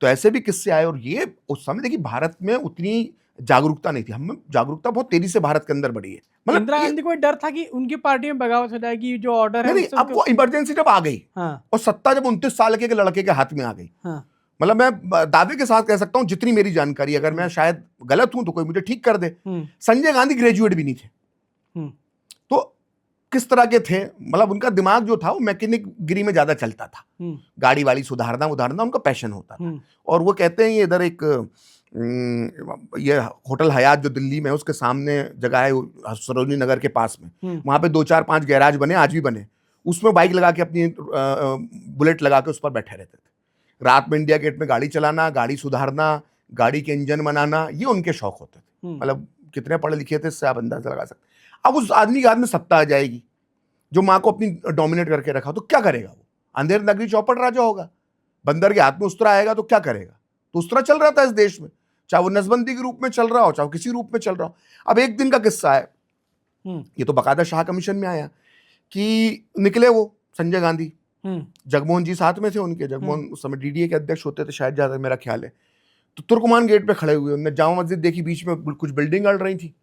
तो ऐसे भी किस्से आए। और ये उस समय देखिए भारत में उतनी जागरूकता नहीं थी, हम जागरूकता बहुत तेजी से भारत के अंदर बढ़ी है। मतलब इंदिरा गांधी को डर था कि उनकी पार्टी में बगावत हो जाएगी, जो ऑर्डर है। नहीं, अब वो इमरजेंसी जब आ गई, और सत्ता जब 29 साल के लड़के के हाथ में आ गई, मतलब मैं दावे के साथ कह सकता हूं, जितनी मेरी जानकारी, अगर मैं शायद गलत हूं तो कोई मुझे ठीक कर दे, संजय गांधी ग्रेजुएट भी नहीं थे। तो किस तरह के थे, मतलब उनका दिमाग जो था वो मैकेनिक गिरी में ज्यादा चलता था, गाड़ी वाली सुधारना उनका पैशन होता था। और वो कहते हैं, ये इधर एक ये होटल हयात जो दिल्ली में है, उसके सामने जगह है सरोजनी नगर के पास में, वहां पे 2-4-5 गैराज बने, आज भी बने। उसमें बाइक लगा के, अपनी बुलेट लगा के उस पर बैठे रहते थे। रात में इंडिया गेट में गाड़ी चलाना, गाड़ी सुधारना, गाड़ी के इंजन बनाना, ये उनके शौक होते थे। मतलब कितने पढ़े लिखे थे इससे आप अंदाजा लगा सकते। अब उस आदमी के हाथ में सत्ता आ जाएगी, जो माँ को अपनी डोमिनेट करके रखा, तो क्या करेगा वो? अंधेर नगरी चौपट राजा होगा। बंदर के हाथ में उस्तरा आएगा तो क्या करेगा? तो उस्तरा चल रहा था इस देश में, चाहे वो नसबंदी के रूप में चल रहा हो, चाहे किसी रूप में चल रहा हो। अब एक दिन का किस्सा है, ये तो बाकायदा शाह कमीशन में आया, कि निकले वो संजय गांधी, जगमोहन जी साथ में थे उनके। जगमोहन उस समय डीडीए के अध्यक्ष होते थे शायद, ज्यादा मेरा ख्याल है। तो तुर्कमान गेट पे खड़े हुए, उन्होंने जामा मस्जिद देखी, बीच में कुछ बिल्डिंग अड़ रही थी।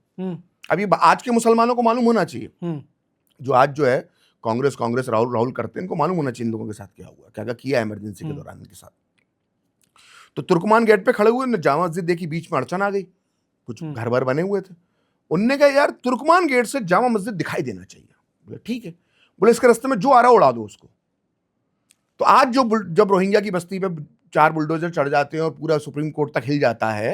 अभी आज के मुसलमानों को मालूम होना चाहिए, जो आज जो है कांग्रेस राहुल करते हैं, इनको मालूम होना चाहिए इन लोगों के साथ क्या हुआ, क्या किया इमरजेंसी के दौरान इनके साथ। तो तुर्कमान गेट पे खड़े हुए, उन्होंने जामा मस्जिद देखी, बीच में अड़चन आ गई, कुछ घर भर बने हुए थे। उनने कहा यार तुर्कमान गेट से जामा मस्जिद दिखाई देना चाहिए। बोले ठीक है। बोले इसके रास्ते में जो आ रहा उड़ा दो उसको। तो आज जब रोहिंग्या की बस्ती पे 4 बुलडोजर चढ़ जाते हैं और पूरा सुप्रीम कोर्ट तक हिल जाता है,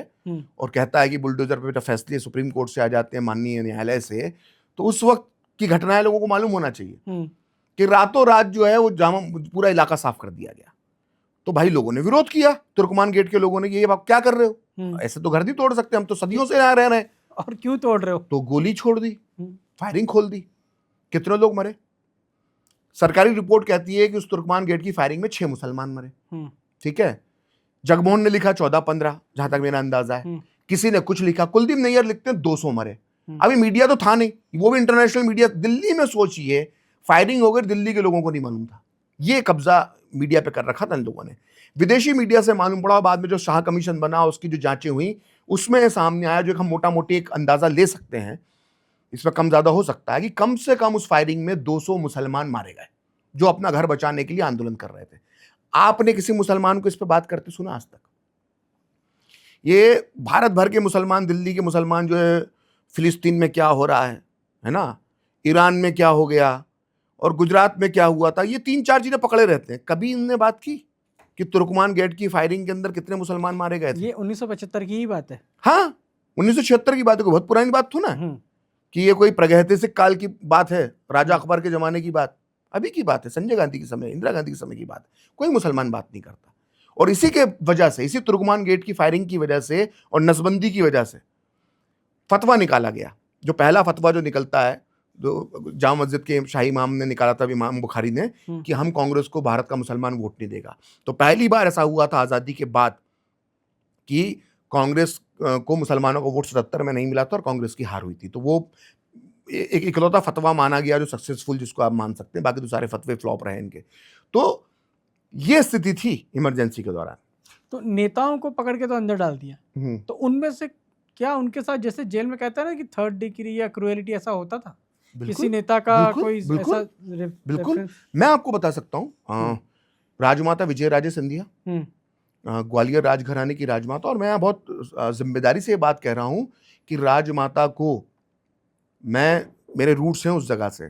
और कहता है कि बुलडोजर पे फैसले सुप्रीम कोर्ट से आ जाते हैं, माननीय न्यायालय से, तो उस वक्त की घटनाएं लोगों को मालूम होना चाहिए कि रातों रात जो है वो पूरा इलाका साफ कर दिया गया। तो भाई लोगों ने विरोध किया, तुर्कमान गेट के लोगों ने, ये आप क्या कर रहे हो, ऐसे तो घर नहीं तोड़ सकते, हम तो सदियों से यहाँ रह रहे हैं, और क्यों तोड़ रहे हो? तो गोली छोड़ दी, फायरिंग खोल दी, कितने लोग मरे। सरकारी रिपोर्ट कहती है कि उस तुर्कमान गेट की फायरिंग में 6 मुसलमान मरे। ठीक है। जगमोहन ने लिखा 14-15, जहां तक मेरा अंदाजा है। किसी ने कुछ लिखा, कुलदीप नैयर लिखते हैं 200 मरे। अभी मीडिया तो था नहीं, वो भी इंटरनेशनल मीडिया। दिल्ली में सोचिए फायरिंग हो गई, दिल्ली के लोगों को नहीं मालूम था। ये कब्जा मीडिया पे कर रखा था इन लोगों ने। विदेशी मीडिया से मालूम पड़ा, बाद में जो शाह कमीशन बना उसकी जो जांचें हुई उसमें सामने आया, जो हम मोटा मोटी एक अंदाजा ले सकते हैं, इसमें कम ज्यादा हो सकता है, कि कम से कम उस फायरिंग में 200 मुसलमान मारे गए जो अपना घर बचाने के लिए आंदोलन कर रहे थे। आपने किसी मुसलमान को इस पर बात करते सुना आज तक? ये भारत भर के मुसलमान, दिल्ली के मुसलमान जो है फिलिस्तीन में क्या हो रहा है ना, ईरान में क्या हो गया और गुजरात में क्या हुआ था, ये 3-4 चीजें पकड़े रहते हैं। कभी इनने बात की कि तुर्कमान गेट की फायरिंग के अंदर कितने मुसलमान मारे गए थे? ये 1975 की ही बात है। हाँ, 1976 की बात है, कोई बहुत पुरानी बात थो ना, कि ये कोई प्रागैतिहासिक काल की बात है, राजा अकबर के जमाने की बात, अभी की बात है, संजय गांधी के समय, इंदिरा गांधी के समय की बात। कोई मुसलमान बात नहीं करता। और इसी के वजह से, इसी तुर्कमान गेट की फायरिंग की वजह से और नसबंदी की वजह से फतवा निकाला गया। जो पहला फतवा जो निकलता है, जो जामा मस्जिद के शाही इमाम ने निकाला था, इमाम बुखारी ने, कि हम कांग्रेस को भारत का मुसलमान वोट नहीं देगा। तो पहली बार ऐसा हुआ था आजादी के बाद कि कांग्रेस को मुसलमानों को वोट 77 में नहीं मिला था और कांग्रेस की हार हुई थी। तो वो एक इकलौता फतवा माना गया जो सक्सेसफुल, जिसको आप मान सकते हैं, बाकी तो सारे फतवे फ्लॉप रहे इनके। तो ये स्थिति थी इमरजेंसी के दौरान। तो नेताओं को पकड़ के तो अंदर डाल दिया, तो उनमें से क्या उनके साथ जैसे जेल में कहता है ना कि 3rd डिग्री या क्रुएलिटी, ऐसा होता था किसी नेता का? कोई ऐसा बिल्कुल। मैं आपको बता सकता हूँ, राजमाता विजयराजे सिंधिया, ग्वालियर राजघराने की राजमाता, और मैं यहाँ बहुत जिम्मेदारी से ये बात कह रहा हूँ कि राजमाता को, मैं, मेरे रूट्स हैं उस जगह से,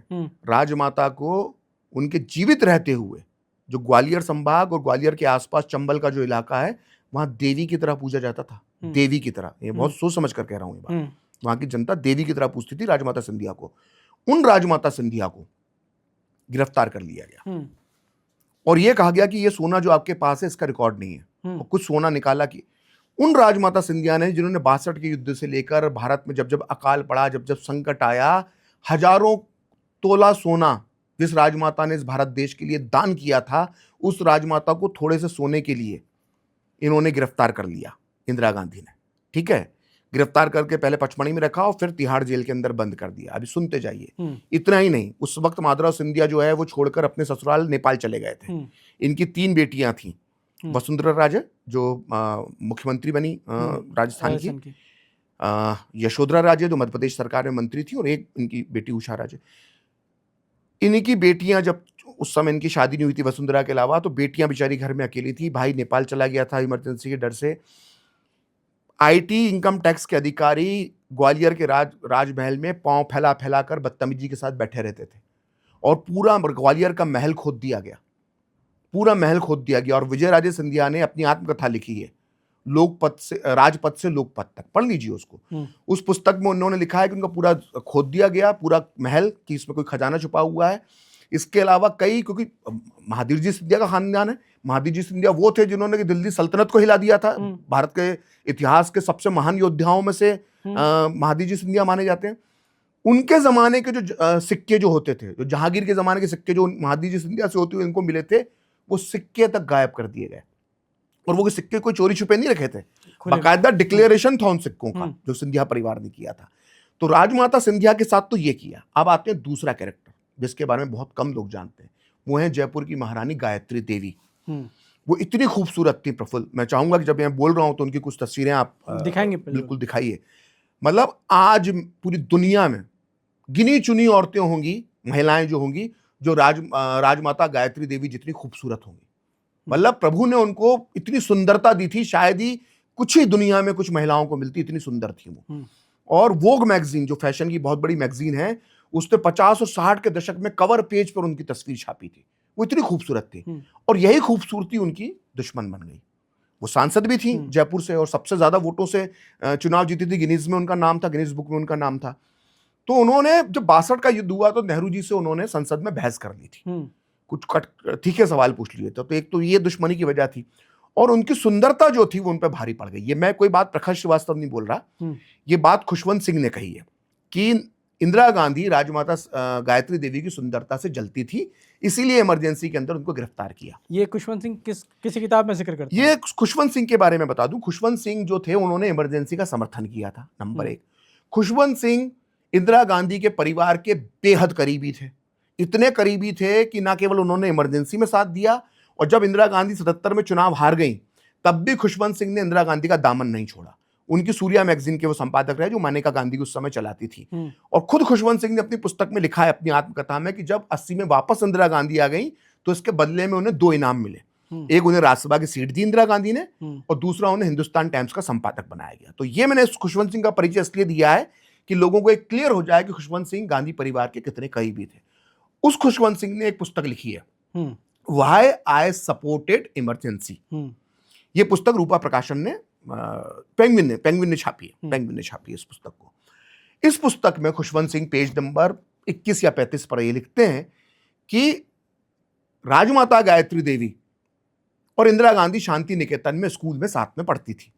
राजमाता को उनके जीवित रहते हुए जो ग्वालियर संभाग और ग्वालियर के आसपास चंबल का जो इलाका है, वहां देवी की तरह पूजा जाता था। देवी की तरह, ये बहुत सोच समझ कर कह रहा हूं ये बात, वहां की जनता देवी की तरह पूजती थी राजमाता सिंधिया को। उन राजमाता सिंधिया को गिरफ्तार कर लिया गया और यह कहा गया कि ये सोना जो आपके पास है इसका रिकॉर्ड नहीं है, और कुछ सोना निकाला कि उन राजमाता सिंधिया ने, जिन्होंने 62 के युद्ध से लेकर भारत में जब जब अकाल पड़ा, जब जब संकट आया, हजारों तोला सोना जिस राजमाता ने इस भारत देश के लिए दान किया था, उस राजमाता को थोड़े से सोने के लिए इन्होंने गिरफ्तार कर लिया, इंदिरा गांधी ने। ठीक है, गिरफ्तार करके पहले पचमढ़ी में रखा और फिर तिहाड़ जेल के अंदर बंद कर दिया। अभी सुनते जाइए। इतना ही नहीं, उस वक्त माधवराव सिंधिया जो है वो छोड़कर अपने ससुराल नेपाल चले गए थे। इनकी 3 बेटियां थीं, वसुंधरा राजे जो मुख्यमंत्री बनी राजस्थान की, यशोधरा राजे जो मध्य प्रदेश सरकार में मंत्री थी, और एक इनकी बेटी उषा राजे। इनकी बेटियां, जब उस समय इनकी शादी नहीं हुई थी वसुंधरा के अलावा, तो बेटियां बेचारी घर में अकेली थी। भाई नेपाल चला गया था इमरजेंसी के डर से। आईटी इनकम टैक्स के अधिकारी ग्वालियर के राजमहल में पांव फैला फैला कर बदतमीजी के साथ बैठे रहते थे, और पूरा ग्वालियर का महल खोद दिया गया, पूरा महल खोद दिया गया। और विजयराजे सिंधिया ने अपनी आत्मकथा लिखी है, लोकपथ से राजपथ से लोकपथ तक, पढ़ लीजिए उसको। उस पुस्तक में उन्होंने लिखा है कि उनका पूरा खोद दिया गया, पूरा महल, कि इसमें कोई खजाना छुपा हुआ है। इसके अलावा कई, क्योंकि महादीर जी सिंधिया का खानदान है, महादीर जी सिंधिया वो थे जिन्होंने दिल्ली सल्तनत को हिला दिया था। भारत के इतिहास के सबसे महान योद्धाओं में से महादीर जी सिंधिया माने जाते हैं। उनके जमाने के जो सिक्के जो होते थे, जो जहांगीर के जमाने के सिक्के जो महादीर जी सिंधिया से होते हुए इनको मिले थे, वो सिक्के तक गायब कर दिए गए। और वो सिक्के कोई चोरी छुपे नहीं रखे थे, बाकायदा डिक्लेरेशन था उन सिक्कों का जो सिंधिया परिवार ने किया था। तो राजमाता सिंधिया के साथ तो ये किया। अब आते हैं दूसरा कैरेक्टर जिसके बारे में बहुत कम लोग जानते हैं, वो है जयपुर की महारानी गायत्री देवी। वो इतनी खूबसूरत थी प्रफुल्ल, मैं चाहूंगा कि जब मैं बोल रहा हूं तो उनकी कुछ तस्वीरें आप दिखाएंगे, बिल्कुल दिखाइए। मतलब आज पूरी दुनिया में गिनी चुनी औरतें होंगी, महिलाएं जो होंगी, जो राजमाता गायत्री देवी जितनी खूबसूरत होंगी। मतलब प्रभु ने उनको इतनी सुंदरता दी थी, शायद ही कुछ ही दुनिया में कुछ महिलाओं को मिलती, इतनी सुंदर थी वो। और वोग मैगजीन, जो फैशन की बहुत बड़ी मैगजीन है, उसने 50 और 60 के दशक में कवर पेज पर उनकी तस्वीर छापी थी। वो इतनी खूबसूरत थी, और यही खूबसूरती उनकी दुश्मन बन गई। वो सांसद भी थी जयपुर से, और सबसे ज्यादा वोटों से चुनाव जीती थी। गिनीज में उनका नाम था, गिनीज बुक में उनका नाम था। तो उन्होंने जब 62 का युद्ध हुआ तो नेहरू जी से उन्होंने संसद में बहस कर ली थी, कुछ तीखे सवाल पूछ लिए थे। तो एक तो ये दुश्मनी की वजह थी, और उनकी सुंदरता जो थी वो उन पर भारी पड़ गई। ये मैं कोई बात प्रखर श्रीवास्तव नहीं बोल रहा, ये बात खुशवंत सिंह ने कही है कि इंदिरा गांधी राजमाता गायत्री देवी की सुंदरता से जलती थी, इसीलिए इमरजेंसी के अंदर उनको गिरफ्तार किया। ये खुशवंत सिंह किसी किताब में जिक्र करते हैं? ये खुशवंत सिंह के बारे में बता दूं, खुशवंत सिंह जो थे उन्होंने इमरजेंसी का समर्थन किया था। नंबर 1, खुशवंत सिंह इंदिरा गांधी के परिवार के बेहद करीबी थे। इतने करीबी थे कि ना केवल उन्होंने इमरजेंसी में साथ दिया, और जब इंदिरा गांधी 77 में चुनाव हार गई, तब भी खुशवंत सिंह ने इंदिरा गांधी का दामन नहीं छोड़ा। उनकी सूर्या मैगजीन के वो संपादक रहे, जो मानेका गांधी उस समय चलाती थी। और खुद खुशवंत सिंह ने अपनी पुस्तक में लिखा है, अपनी आत्मकथा में, कि जब 80 में वापस इंदिरा गांधी आ गई तो इसके बदले में उन्हें 2 इनाम मिले। एक उन्हें राज्यसभा की सीट दी इंदिरा गांधी ने, और दूसरा उन्हें हिंदुस्तान टाइम्स का संपादक बनाया गया। तो ये मैंने खुशवंत सिंह का परिचय इसलिए दिया है कि लोगों को एक क्लियर हो जाए कि खुशवंत सिंह गांधी परिवार के कितने करीबी थे। उस खुशवंत सिंह ने एक पुस्तक लिखी है, व्हाई आई सपोर्टेड इमरजेंसी। ये पुस्तक रूपा प्रकाशन ने, पेंगुइन ने छापी है इस पुस्तक को। इस पुस्तक में खुशवंत सिंह पेज नंबर 21 या 35 पर ये लिखते हैं कि राजमाता गायत्री देवी और इंदिरा गांधी शांति निकेतन में स्कूल में साथ में पढ़ती थी,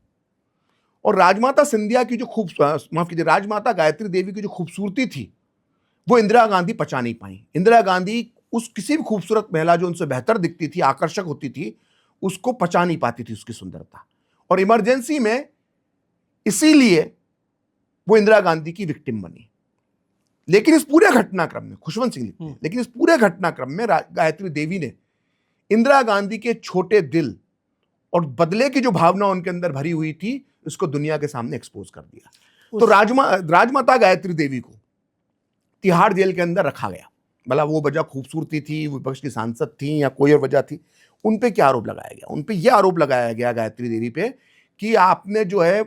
और राजमाता सिंधिया की जो राजमाता गायत्री देवी की जो खूबसूरती थी वो इंदिरा गांधी पचा नहीं पाई। इंदिरा गांधी उस किसी भी खूबसूरत महिला जो उनसे बेहतर दिखती थी, आकर्षक होती थी, उसको पचा नहीं पाती थी उसकी सुंदरता। और इमरजेंसी में इसीलिए वो इंदिरा गांधी की विक्टिम बनी। लेकिन इस पूरे घटनाक्रम में, खुशवंत सिंह लिखते हैं, लेकिन इस पूरे घटनाक्रम में गायत्री देवी ने इंदिरा गांधी के छोटे दिल और बदले की जो भावना उनके अंदर भरी हुई थी, उसको दुनिया के सामने एक्सपोज कर दिया। तो राजमाता गायत्री देवी को तिहाड़ जेल के अंदर रखा गया। मतलब वो वजह खूबसूरती थी, विपक्ष की सांसद थी, या कोई और वजह थी। उन पे क्या आरोप लगाया गया? उन पे यह आरोप लगाया गया गायत्री देवी पे कि आपने जो है,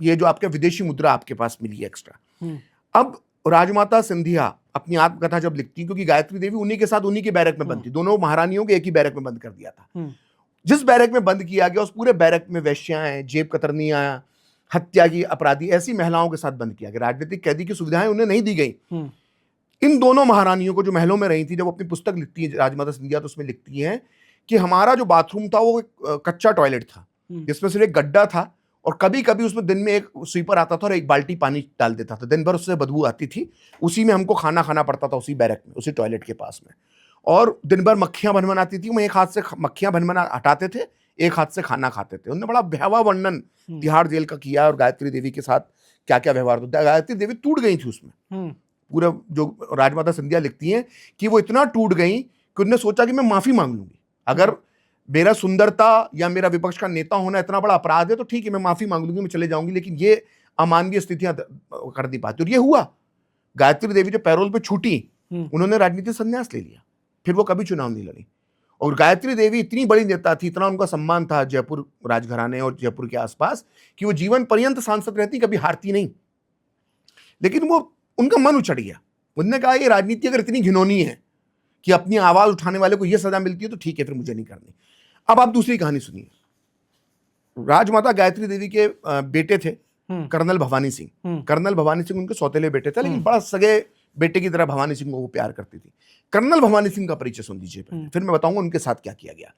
ये जो आपके विदेशी मुद्रा आपके पास मिली है एक्स्ट्रा। अब राजमाता सिंधिया अपनी आत्मकथा जब लिखती, क्योंकि गायत्री देवी उन्हीं के साथ उन्हीं के बैरक में बंद थी, दोनों महारानियों के एक ही बैरक में बंद कर दिया था। जिस बैरक में बंद किया गया, उस पूरे बैरक में वेश्याएं, जेब कतरनियां, हत्या की अपराधी, ऐसी महिलाओं के साथ बंद किया गया। राजनीतिक कैदी की सुविधाएं उन्हें नहीं दी गई। इन दोनों महारानियों को, जो महलों में रही थी, जब अपनी पुस्तक लिखती है राजमाता सिंधिया, तो उसमें लिखती हैं कि हमारा जो बाथरूम था वो एक कच्चा टॉयलेट था, जिसमें सिर्फ एक गड्ढा था, और कभी कभी उसमें दिन में एक स्वीपर आता था और एक बाल्टी पानी डाल देता था। दिन भर उससे बदबू आती थी। उसी में हमको खाना खाना पड़ता था, उसी बैरक में, उसी टॉयलेट के पास में। और दिन भर मक्खियां भनभन आती थी। वो एक हाथ से मक्खियां भनभन हटाते थे, एक हाथ से खाना खाते थे। उन्होंने बड़ा भयावह वर्णन तिहाड़ जेल का किया, और गायत्री देवी के साथ क्या क्या व्यवहार होता है। गायत्री देवी टूट गई थी उसमें। पूरा जो राजमाता सिंधिया लिखती हैं कि वो इतना टूट गई कि उन्होंने सोचा कि मैं माफी मांग लूंगी। अगर मेरा सुंदरता या मेरा विपक्ष का नेता होना इतना बड़ा अपराध है तो ठीक है, मैं माफी मांग लूंगी, मैं चले जाऊंगी, लेकिन ये अमानवीय स्थितियां कर नहीं पाती। और ये हुआ। गायत्री देवी जो पैरोल पे छूटी, उन्होंने राजनीतिक संन्यास ले लिया, फिर वो कभी चुनाव नहीं लड़ी। और गायत्री देवी इतनी बड़ी नेता थी, इतना उनका सम्मान था जयपुर राजघराने और जयपुर के आसपास, कि वो जीवन पर्यंत सांसद रहती, कभी हारती नहीं। लेकिन वो, उनका मन उचट गया। उन्होंने कहा ये राजनीति अगर इतनी घिनौनी है कि अपनी आवाज उठाने वाले को यह सजा मिलती है तो ठीक है, फिर मुझे नहीं करनी। अब आप दूसरी कहानी सुनिए। राजमाता गायत्री देवी के बेटे थे कर्नल भवानी सिंह। कर्नल भवानी सिंह उनके सौतेले बेटे थे, लेकिन बड़ा सगे बेटे की तरह भवानी सिंह को वो प्यार करती थी। कर्नल भवानी सिंह का परिचय सुन लीजिए पहले, फिर मैं बताऊंगा उनके साथ क्या किया गया।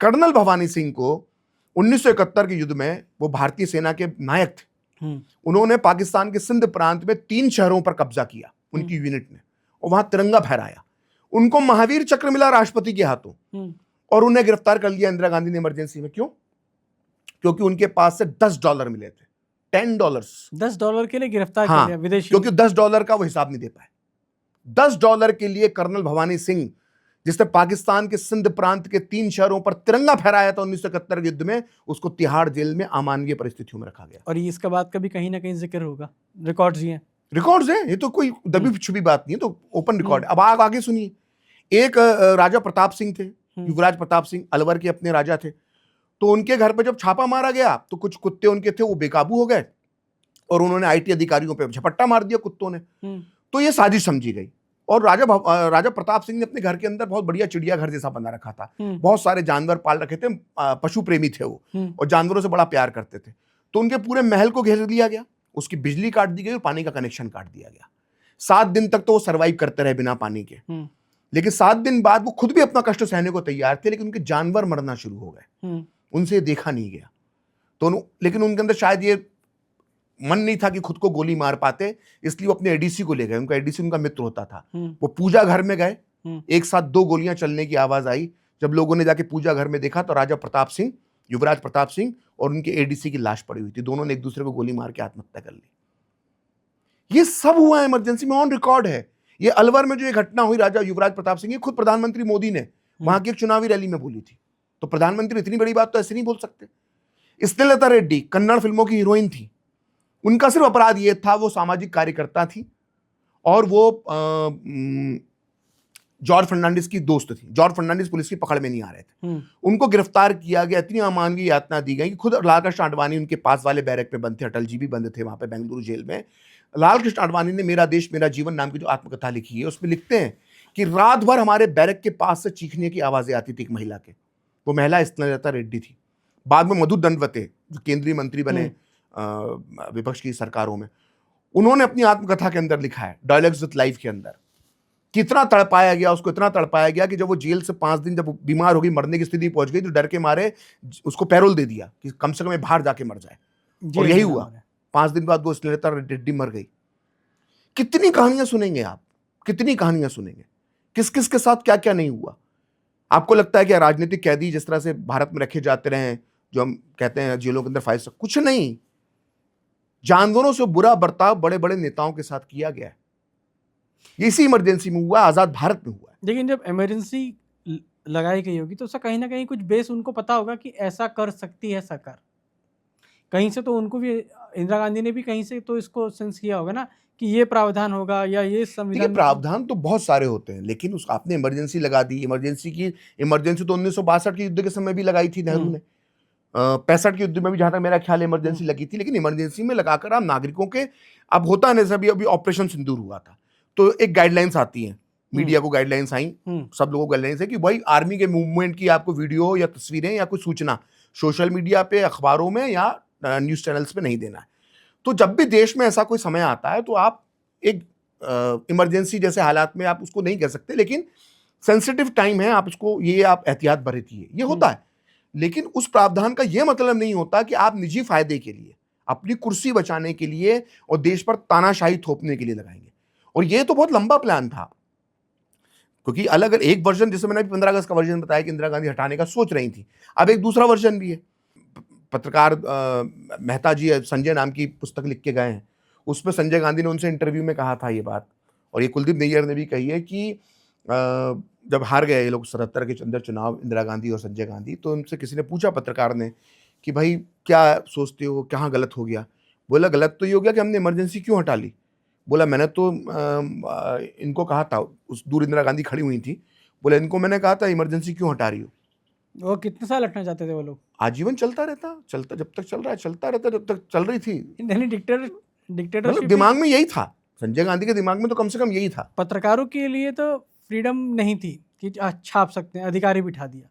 कर्नल भवानी सिंह को 1971 के युद्ध में वो भारतीय सेना के नायक थे। उन्होंने पाकिस्तान के सिंध प्रांत में 3 शहरों पर कब्जा किया उनकी यूनिट ने, और वहां तिरंगा फहराया। उनको महावीर चक्र मिला राष्ट्रपति के हाथों, और उन्हें गिरफ्तार कर लिया इंदिरा गांधी ने इमरजेंसी में। क्यों? क्योंकि उनके पास से $10 मिले थे। $10 के लिए गिरफ्तार कर लिया विदेशी, क्योंकि $10 का वो हिसाब नहीं दे पाए। $10 के लिए कर्नल भवानी सिंह, जिसने पाकिस्तान के सिंध प्रांत के 3 शहरों पर तिरंगा फहराया था 1971 के युद्ध में, उसको तिहाड़ जेल में अमानवीय परिस्थितियों में रखा गया। और इसका बात कभी कहीं ना कहीं जिक्र होगा, रिकॉर्ड्स हैं, ये तो कोई दबी छुपी बात नहीं है, तो ओपन रिकॉर्ड। अब आगे सुनिए। एक राजा प्रताप सिंह थे, युवराज प्रताप सिंह, अलवर के अपने राजा थे। तो उनके घर पे जब छापा मारा गया तो कुछ कुत्ते उनके थे, वो बेकाबू हो गए और उन्होंने आईटी अधिकारियों पे झपट्टा मार दिया कुत्तों ने। तो ये साजिश समझी गई, और राजा प्रताप सिंह ने अपने घर के अंदर बहुत बढ़िया चिड़ियाघर जैसा बना रखा था। बहुत सारे जानवर पाल रखे थे, पशु प्रेमी थे वो, और जानवरों से बड़ा प्यार करते थे। तो उनके पूरे महल को घेर लिया गया, उसकी बिजली काट दी गई और पानी का कनेक्शन काट दिया गया। 7 दिन तक तो वो सर्वाइव करते रहे बिना पानी के। लेकिन 7 दिन बाद वो खुद भी अपना कष्ट सहने को तैयार थे, लेकिन उनके जानवर मरना शुरू हो गए, उनसे देखा नहीं गया। तो लेकिन उनके अंदर शायद ये मन नहीं था कि खुद को गोली मार पाते, इसलिए वो अपने एडीसी को ले गए। उनका एडीसी उनका मित्र होता था। वो पूजा घर में गए, एक साथ 2 गोलियां चलने की आवाज आई। जब लोगों ने जाके पूजा घर में देखा तो राजा प्रताप सिंह, युवराज प्रताप सिंह और उनके एडीसी की लाश पड़ी हुई थी। दोनों ने एक दूसरे को गोली मार के आत्महत्या कर ली। ये सब हुआ है इमरजेंसी में, ऑन रिकॉर्ड है। ये अलवर में जो ये घटना हुई राजा युवराज प्रताप सिंह, ये खुद प्रधानमंत्री मोदी ने वहां की एक चुनावी रैली में बोली थी। तो प्रधानमंत्री इतनी बड़ी बात तो ऐसे नहीं बोल सकते। स्नेहलता रेड्डी कन्नड़ फिल्मों की हीरोइन थी, उनका सिर्फ अपराध ये था वो सामाजिक कार्यकर्ता थी और वो जॉर्ज फर्नांडिस की दोस्त थी। जॉर्ज फर्नांडिस पुलिस की पकड़ में नहीं आ रहे थे, उनको गिरफ्तार किया गया, इतनी अमानवीय यातना दी गई कि खुद लालकृष्ण आडवाणी उनके पास वाले बैरक में बंद थे, अटल जी भी बंद थे वहां पे बेंगलुरु जेल में। लालकृष्ण आडवाणी ने मेरा देश मेरा जीवन नाम की जो आत्मकथा लिखी है उसमें लिखते हैं कि रात भर हमारे बैरक के पास से चीखने की आवाजें आती थी एक महिला के, वो महिला स्नेहलता रेड्डी थी। बाद में मधु दंडवते जो केंद्रीय मंत्री बने विपक्ष की सरकारों में, उन्होंने अपनी आत्मकथा के अंदर लिखा है डायलॉग्स विद लाइफ के अंदर, कितना तड़पाया गया उसको, इतना तड़पाया गया कि जब वो जेल से 5 दिन जब बीमार हो गई, मरने की स्थिति पहुंच गई, तो डर के मारे उसको पैरोल दे दिया कि कम से कम बाहर जाके मर जाए। और यही हुआ, 5 दिन बाद वो स्नेहलता रेड्डी मर गई। कितनी कहानियां सुनेंगे आप, कितनी कहानियां सुनेंगे, किस किस के साथ क्या क्या नहीं हुआ। आपको लगता है कि राजनीतिक कैदी जिस तरह से भारत में रखे जाते रहे, जो हम कहते हैं जेलों के अंदर 5 साल, कुछ नहीं, जानवरों से बुरा बर्ताव बड़े बड़े नेताओं के साथ किया गया है। ये इसी इमरजेंसी में हुआ, आजाद भारत में हुआ है। लेकिन जब इमरजेंसी लगाई गई होगी तो उसका कहीं ना कहीं कुछ बेस उनको पता होगा कि ऐसा कर सकती है सरकार, कहीं से तो उनको भी, इंदिरा गांधी ने भी कहीं से तो इसको सेंस किया होगा ना कि ये प्रावधान होगा या ये संविधान। प्रावधान तो बहुत सारे होते हैं, लेकिन उस आपने इमरजेंसी लगा दी। इमरजेंसी तो 1962 के युद्ध के समय भी लगाई थी नेहरू ने, 65 के युद्ध में भी जहां तक मेरा ख्याल है इमरजेंसी लगी थी। लेकिन इमरजेंसी में लगाकर आप नागरिकों के, अब होता है ना, अभी ऑपरेशन सिंदूर हुआ था तो एक गाइडलाइंस आती है, मीडिया को गाइडलाइंस आई, सब लोगों को गाइडलाइंस है कि भाई आर्मी के मूवमेंट की आपको वीडियो या तस्वीरें या कुछ सूचना सोशल मीडिया पे, अखबारों में या न्यूज चैनल्स पे नहीं देना है। तो जब भी देश में ऐसा कोई समय आता है तो आप एक इमरजेंसी जैसे हालात में आप उसको नहीं कर सकते, लेकिन सेंसिटिव टाइम है, आप उसको ये आप एहतियात बरतिए, ये होता है। लेकिन उस प्रावधान का यह मतलब नहीं होता कि आप निजी फायदे के लिए, अपनी कुर्सी बचाने के लिए और देश पर तानाशाही थोपने के लिए लगाएंगे। और ये तो बहुत लंबा प्लान था, क्योंकि अलग अलग एक वर्जन, जैसे मैंने 15 अगस्त का वर्जन बताया कि इंदिरा गांधी हटाने का सोच रही थी, अब एक दूसरा वर्जन भी है। पत्रकार मेहता जी संजय नाम की पुस्तक लिख के गए हैं, उसमें संजय गांधी ने उनसे इंटरव्यू में कहा था ये बात, और ये कुलदीप नैयर ने भी कही है कि जब हार गए ये लोग 77 के अंदर चुनाव, इंदिरा गांधी और संजय गांधी, तो उनसे किसी ने पूछा पत्रकार ने कि भाई क्या सोचते हो, कहाँ गलत हो गया? बोला गलत तो ये हो गया कि हमने इमरजेंसी क्यों हटा ली। बोला मैंने तो इनको कहा था, उस दूर इंदिरा गांधी खड़ी हुई थी, बोला इनको मैंने कहा था इमरजेंसी क्यों हटा रही हो। वो कितने साल हटना चाहते थे वो लोग? आजीवन चलता रहता, चलता जब तक चल रहा है चलता रहता, जब तक चल रही थी। डिक्टेटरशिप दिमाग में यही था, संजय गांधी के दिमाग में तो कम से कम यही था। पत्रकारों के लिए तो फ्रीडम नहीं थी कि छाप सकते हैं, अधिकारी बिठा दिया।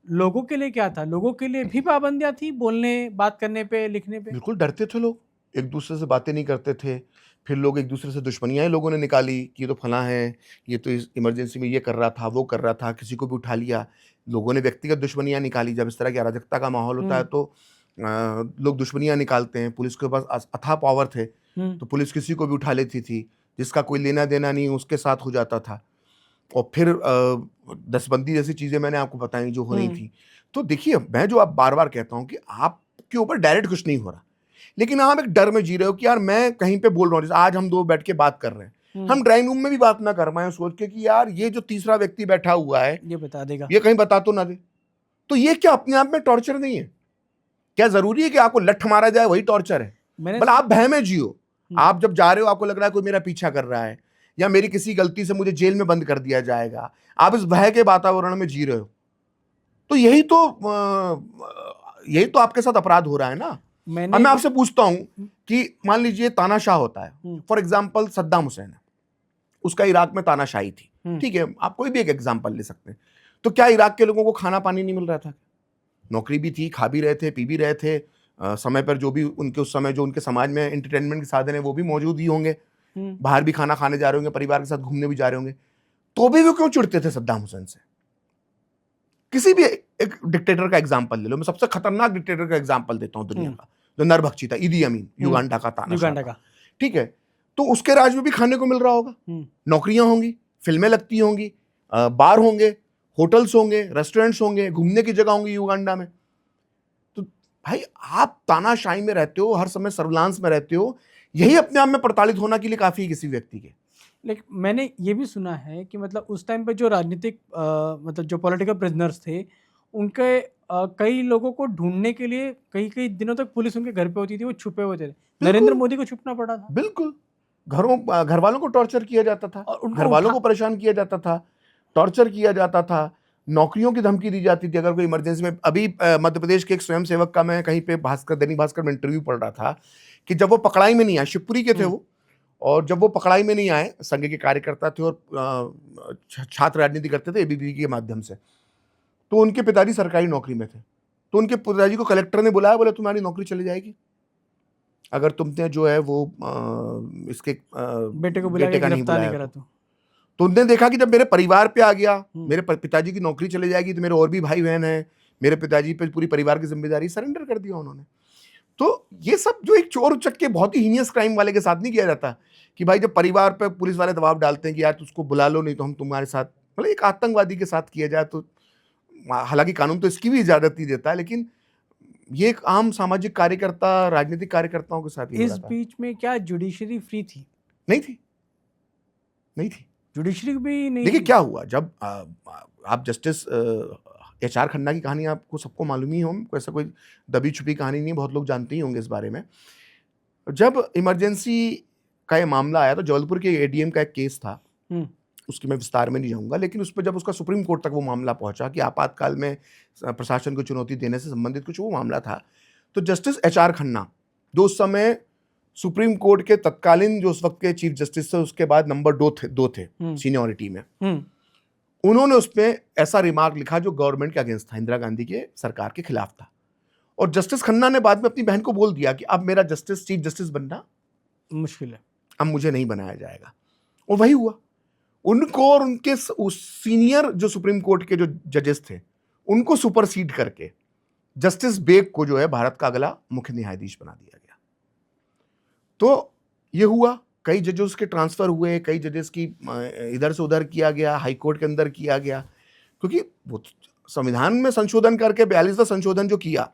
लोगों के लिए क्या था? लोगों के लिए भी पाबंदियां थी, बोलने, बात करने पे, लिखने पे। बिल्कुल डरते थे लोग, एक दूसरे से बातें नहीं करते थे। फिर लोग एक दूसरे से दुश्मनियां लोगों ने निकाली कि ये तो फलां है, ये तो इस इमरजेंसी में ये कर रहा था, वो कर रहा था, किसी को भी उठा लिया। लोगों ने व्यक्तिगत दुश्मनियां निकाली। जब इस तरह की अराजकता का माहौल होता है तो लोग दुश्मनियां निकालते हैं। पुलिस के पास अथाह पावर थे, तो पुलिस किसी को भी उठा लेती थी, जिसका कोई लेना देना नहीं उसके साथ हो जाता था। और फिर दस्तबंदी जैसी चीजें मैंने आपको बताई जो हो रही थी। तो देखिए, मैं जो आप बार बार कहता हूं कि आपके ऊपर डायरेक्ट कुछ नहीं हो रहा, लेकिन आप एक डर में जी रहे हो कि यार मैं कहीं पे बोल रहा हूँ, जैसे आज हम दो बैठ के बात कर रहे हैं, हम ड्राइंग रूम में भी बात ना कर पाए सोच के कि यार ये जो तीसरा व्यक्ति बैठा हुआ है ये बता देगा, ये कहीं बता तो ना दे। तो ये क्या अपने आप में टॉर्चर नहीं है? क्या जरूरी है कि आपको लठ मारा जाए वही टॉर्चर है? मतलब आप भय में जियो। आप जब जा रहे हो आपको लग रहा है कोई मेरा पीछा कर रहा है या मेरी किसी गलती से मुझे जेल में बंद कर दिया जाएगा, आप इस भय के वातावरण में जी रहे हो, तो यही तो आपके साथ अपराध हो रहा है ना। अब मैं आपसे पूछता हूं कि मान लीजिए तानाशाह होता है, फॉर एग्जाम्पल सद्दाम हुसैन है, उसका इराक में तानाशाही थी, ठीक है, आप कोई भी एक एग्जाम्पल ले सकते हैं। तो क्या इराक के लोगों को खाना पानी नहीं मिल रहा था? नौकरी भी थी, खा भी रहे थे, पी भी रहे थे, समय पर जो भी उनके उस समय जो उनके समाज में एंटरटेनमेंट के साधन है वो भी मौजूद ही होंगे, बाहर भी खाना खाने जा रहे होंगे, परिवार के साथ घूमने भी जा रहे होंगे, तो भी वो क्यों चिढ़ते थे सद्दाम हुसैन से? किसी भी एक डिक्टेटर का एग्जाम्पल ले लो, मैं सबसे खतरनाक डिक्टेटर का एग्जाम्पल देता हूं दुनिया का, जो नरभक्षी था, ईदी अमीन, युगांडा का तानाशाह, ठीक है। तो उसके राज में भी खाने को मिल रहा होगा, नौकरियां होंगी, फिल्में लगती होंगी, बार होंगे, होटल्स होंगे, रेस्टोरेंट्स होंगे, घूमने की जगह होंगी युगांडा में। तो भाई आप तानाशाही में रहते हो, हर समय सर्विलांस में रहते हो, यही अपने आप में प्रताड़ित होना के लिए काफी है किसी व्यक्ति के। लेकिन मैंने ये भी सुना है कि मतलब उस टाइम पे जो राजनीतिक मतलब जो पॉलिटिकल प्रिजनर्स थे उनके कई लोगों को ढूंढने के लिए कई कई दिनों तक पुलिस उनके घर पे होती थी, वो छुपे हुए थे। नरेंद्र बिल्कुल, मोदी को छुपना पड़ा था बिल्कुल। घर वालों को टॉर्चर किया जाता था, और घर उनको वालों उठा को परेशान किया जाता था, टॉर्चर किया जाता था, नौकरियों की धमकी दी जाती थी अगर कोई इमरजेंसी में। अभी मध्य प्रदेश के एक स्वयंसेवक का मैं कहीं पे दैनिक भास्कर में इंटरव्यू पढ़ रहा था कि जब वो पकड़ाई में नहीं आए, शिवपुरी के थे हम्म, वो, और जब वो पकड़ाई में नहीं आए, संघ के कार्यकर्ता थे और छात्र राजनीति करते थे एबीवीपी के माध्यम से, तो उनके पिताजी सरकारी नौकरी में थे। तो उनके पिताजी को कलेक्टर ने बुलाया, बोले तुम्हारी नौकरी चली जाएगी अगर तुमने जो है वो इसके बेटे को बुला बेटे के का नहीं गिरफ्तार नहीं बुलाया। करा तो तो तो उनने देखा कि जब मेरे परिवार पे आ गया, हम्म, मेरे पिताजी की नौकरी चली जाएगी, तो मेरे और भी भाई बहन हैं, मेरे पिताजी पे पूरी परिवार की जिम्मेदारी, सरेंडर कर दिया उन्होंने। तो ये सब जो एक चोर उचक्के बहुत ही हीनियस क्राइम वाले के साथ नहीं किया जाता कि भाई जब परिवार पे पुलिस वाले दबाव डालते हैं कि यार तुझको बुला लो नहीं तो हम तुम्हारे साथ, मतलब एक आतंकवादी के साथ किया जाए तो, हालांकि कानून तो इसकी भी इजाजत नहीं देता है, लेकिन ये एक आम सामाजिक कार्यकर्ता, राजनीतिक कार्यकर्ताओं के साथ ही हो इस रहा था। बीच में क्या जुडिशरी फ्री थी? नहीं थी, नहीं थी। जुडिशरी भी नहीं देखिए थी। क्या हुआ जब आप जस्टिस एचआर खन्ना की कहानी आपको सबको मालूम ही हो, ऐसा कोई दबी छुपी कहानी नहीं, बहुत लोग जानते ही होंगे इस बारे में। जब इमरजेंसी का ये मामला आया तो जबलपुर के एडीएम का एक केस था, हम्म, उसकी मैं विस्तार में नहीं जाऊंगा, लेकिन उस पर जब उसका सुप्रीम कोर्ट तक वो मामला पहुंचा कि आपातकाल में प्रशासन को चुनौती देने से संबंधित कुछ वो मामला था, तो जस्टिस एचआर खन्ना, जो उस समय सुप्रीम कोर्ट के तत्कालीन जो उस वक्त के चीफ जस्टिस थे, उसके बाद नंबर दो थे सीनियरिटी में, उन्होंने उसमें ऐसा रिमार्क लिखा जो गवर्नमेंट के अगेंस्ट था, इंदिरा गांधी के सरकार के खिलाफ था। और जस्टिस खन्ना ने बाद में अपनी बहन को बोल दिया कि अब मेरा चीफ जस्टिस बनना मुश्किल है। अब मुझे नहीं बनाया जाएगा। और वही हुआ, उनको और उनके उस सीनियर जो सुप्रीम कोर्ट के जो जजेस थे उनको सुपरसीड करके जस्टिस बेग को जो है भारत का अगला मुख्य न्यायाधीश बना दिया गया। तो ये हुआ, कई जजेस के ट्रांसफर हुए, कई जजेस की इधर से उधर किया गया, हाई कोर्ट के अंदर किया गया, क्योंकि वो संविधान में संशोधन करके 42वां संशोधन जो किया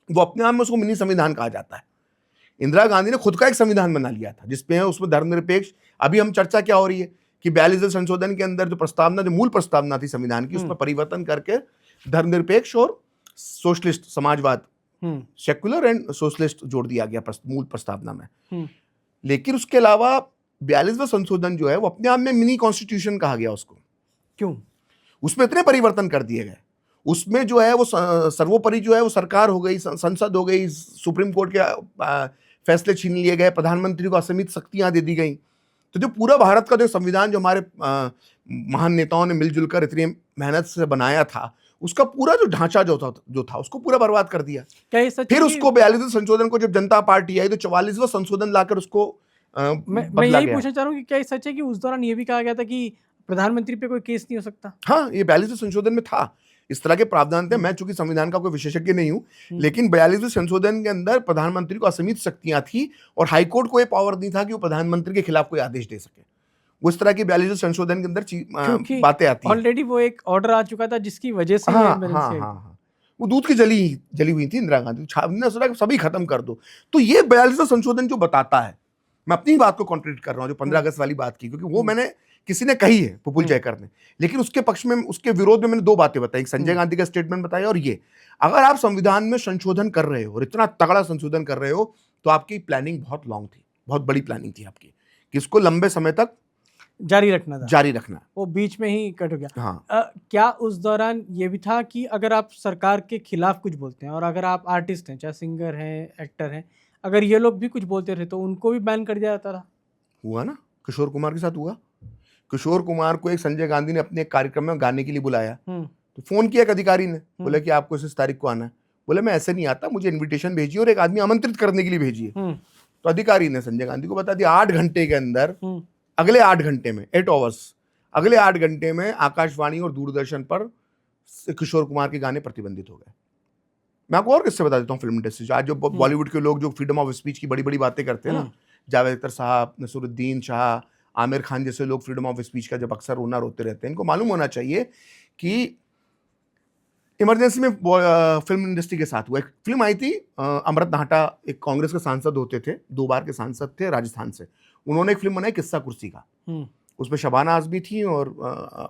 वो अपने आप में उसको मिनी संविधान कहा जाता है। इंदिरा गांधी ने खुद का एक संविधान बना लिया था जिसपे उसमें धर्मनिरपेक्ष, अभी हम चर्चा क्या हो रही है कि 42वें संशोधन के अंदर जो प्रस्तावना, जो मूल प्रस्तावना थी संविधान की, उसमें परिवर्तन करके धर्मनिरपेक्ष और सोशलिस्ट, समाजवाद, सेक्युलर एंड सोशलिस्ट जोड़ दिया गया मूल प्रस्तावना में। लेकिन उसके अलावा 42वां संशोधन जो है वो अपने आप में मिनी कॉन्स्टिट्यूशन कहा गया उसको। क्यों? उसमें इतने परिवर्तन कर दिए गए, उसमें जो है वो सर्वोपरि जो है वो सरकार हो गई, संसद हो गई, सुप्रीम कोर्ट के फैसले छीन लिए गए, प्रधानमंत्री को असीमित शक्तियां दे दी गई। तो जो पूरा भारत का जो संविधान जो हमारे महान नेताओं ने मिलजुल कर इतनी मेहनत से बनाया था, उसका पूरा जो ढांचा जो था उसको पूरा बर्बाद कर दिया। क्या ये सच फिर है उसको 42वें संशोधन को जब जनता पार्टी आई तो 44वां संशोधन लाकर उसको मैं बदला यही गया। पूछना चाह रहा हूँ कि क्या ये सच है कि उस दौरान ये भी कहा गया था कि प्रधानमंत्री पे कोई केस नहीं हो सकता? हाँ, ये 42वें संशोधन में था, इस तरह के प्रावधान थे। मैं चूंकि संविधान का कोई विशेषज्ञ नहीं हूं, लेकिन 42वें संशोधन के अंदर प्रधानमंत्री को असीमित शक्तियां थी और हाईकोर्ट को यह पावर नहीं था कि वो प्रधानमंत्री के खिलाफ कोई आदेश दे सके। वो इस तरह की 42वें संशोधन के अंदर बातें आती हैं। ऑलरेडी वो एक ऑर्डर आ चुका था जिसकी वजह से ये हाँ इमरजेंसी हाँ आई हाँ थी। हाँ, वो दूध की जली हुई थी इंदिरा गांधी, ने सोचा कि सभी खत्म कर दो। तो ये 42वां संशोधन जो बताता है, मैं अपनी बात को कॉन्ट्रडिक्ट कर रहा हूँ जो 15 अगस्त वाली बात की, क्योंकि वो मैंने किसी ने कही है, प्रफुल्ल जयकर ने, लेकिन उसके पक्ष में, उसके विरोध में मैंने दो बातें बताई, एक संजय गांधी का स्टेटमेंट बताया और ये, अगर आप संविधान में संशोधन कर रहे हो और इतना तगड़ा संशोधन कर रहे हो तो आपकी प्लानिंग बहुत लॉन्ग थी, बहुत बड़ी प्लानिंग थी आपकी, कि इसको लंबे समय तक जारी रखना था, जारी रखना। वो बीच में ही कट हो गया। हाँ। क्या उस दौरान ये भी था कि अगर आप सरकार के खिलाफ कुछ बोलते हैं और अगर आप आर्टिस्ट हैं, चाहे सिंगर हैं, एक्टर हैं, अगर ये लोग भी कुछ बोलते थे तो उनको भी बैन कर दिया जाता था? हुआ ना, किशोर कुमार के साथ हुआ। किशोर कुमार को एक संजय गांधी ने अपने एक कार्यक्रम में गाने के लिए बुलाया, तो फोन किया एक अधिकारी ने, बोले कि आपको इस तारीख को आना है। बोले मैं ऐसे नहीं आता, मुझे इन्विटेशन भेजिए और एक आदमी आमंत्रित करने के लिए भेजिए। तो अधिकारी ने संजय गांधी को बता दिया 8 घंटे के अंदर, अगले 8 घंटे में, 8 आवर्स, अगले 8 घंटे में आकाशवाणी और दूरदर्शन पर किशोर कुमार के गाने प्रतिबंधित हो गए। मैं आपको और किससे बता देता हूँ, फिल्म इंडस्ट्री से आज जो बॉलीवुड के लोग जो फ्रीडम ऑफ स्पीच की बड़ी बड़ी बातें करते हैं ना, जावेद अख्तर साहब, नसरुद्दीन शाह, आमिर खान जैसे लोग फ्रीडम ऑफ स्पीच का जब अक्सर रोना रोते रहते हैं, इनको मालूम होना चाहिए कि इमरजेंसी में फिल्म इंडस्ट्री के साथ हुआ। एक फिल्म आई थी, अमृत नाहटा एक कांग्रेस के सांसद होते थे, 2 बार के सांसद थे राजस्थान से, उन्होंने एक फिल्म बनाई किस्सा कुर्सी का। उसमें शबाना आज़मी थी और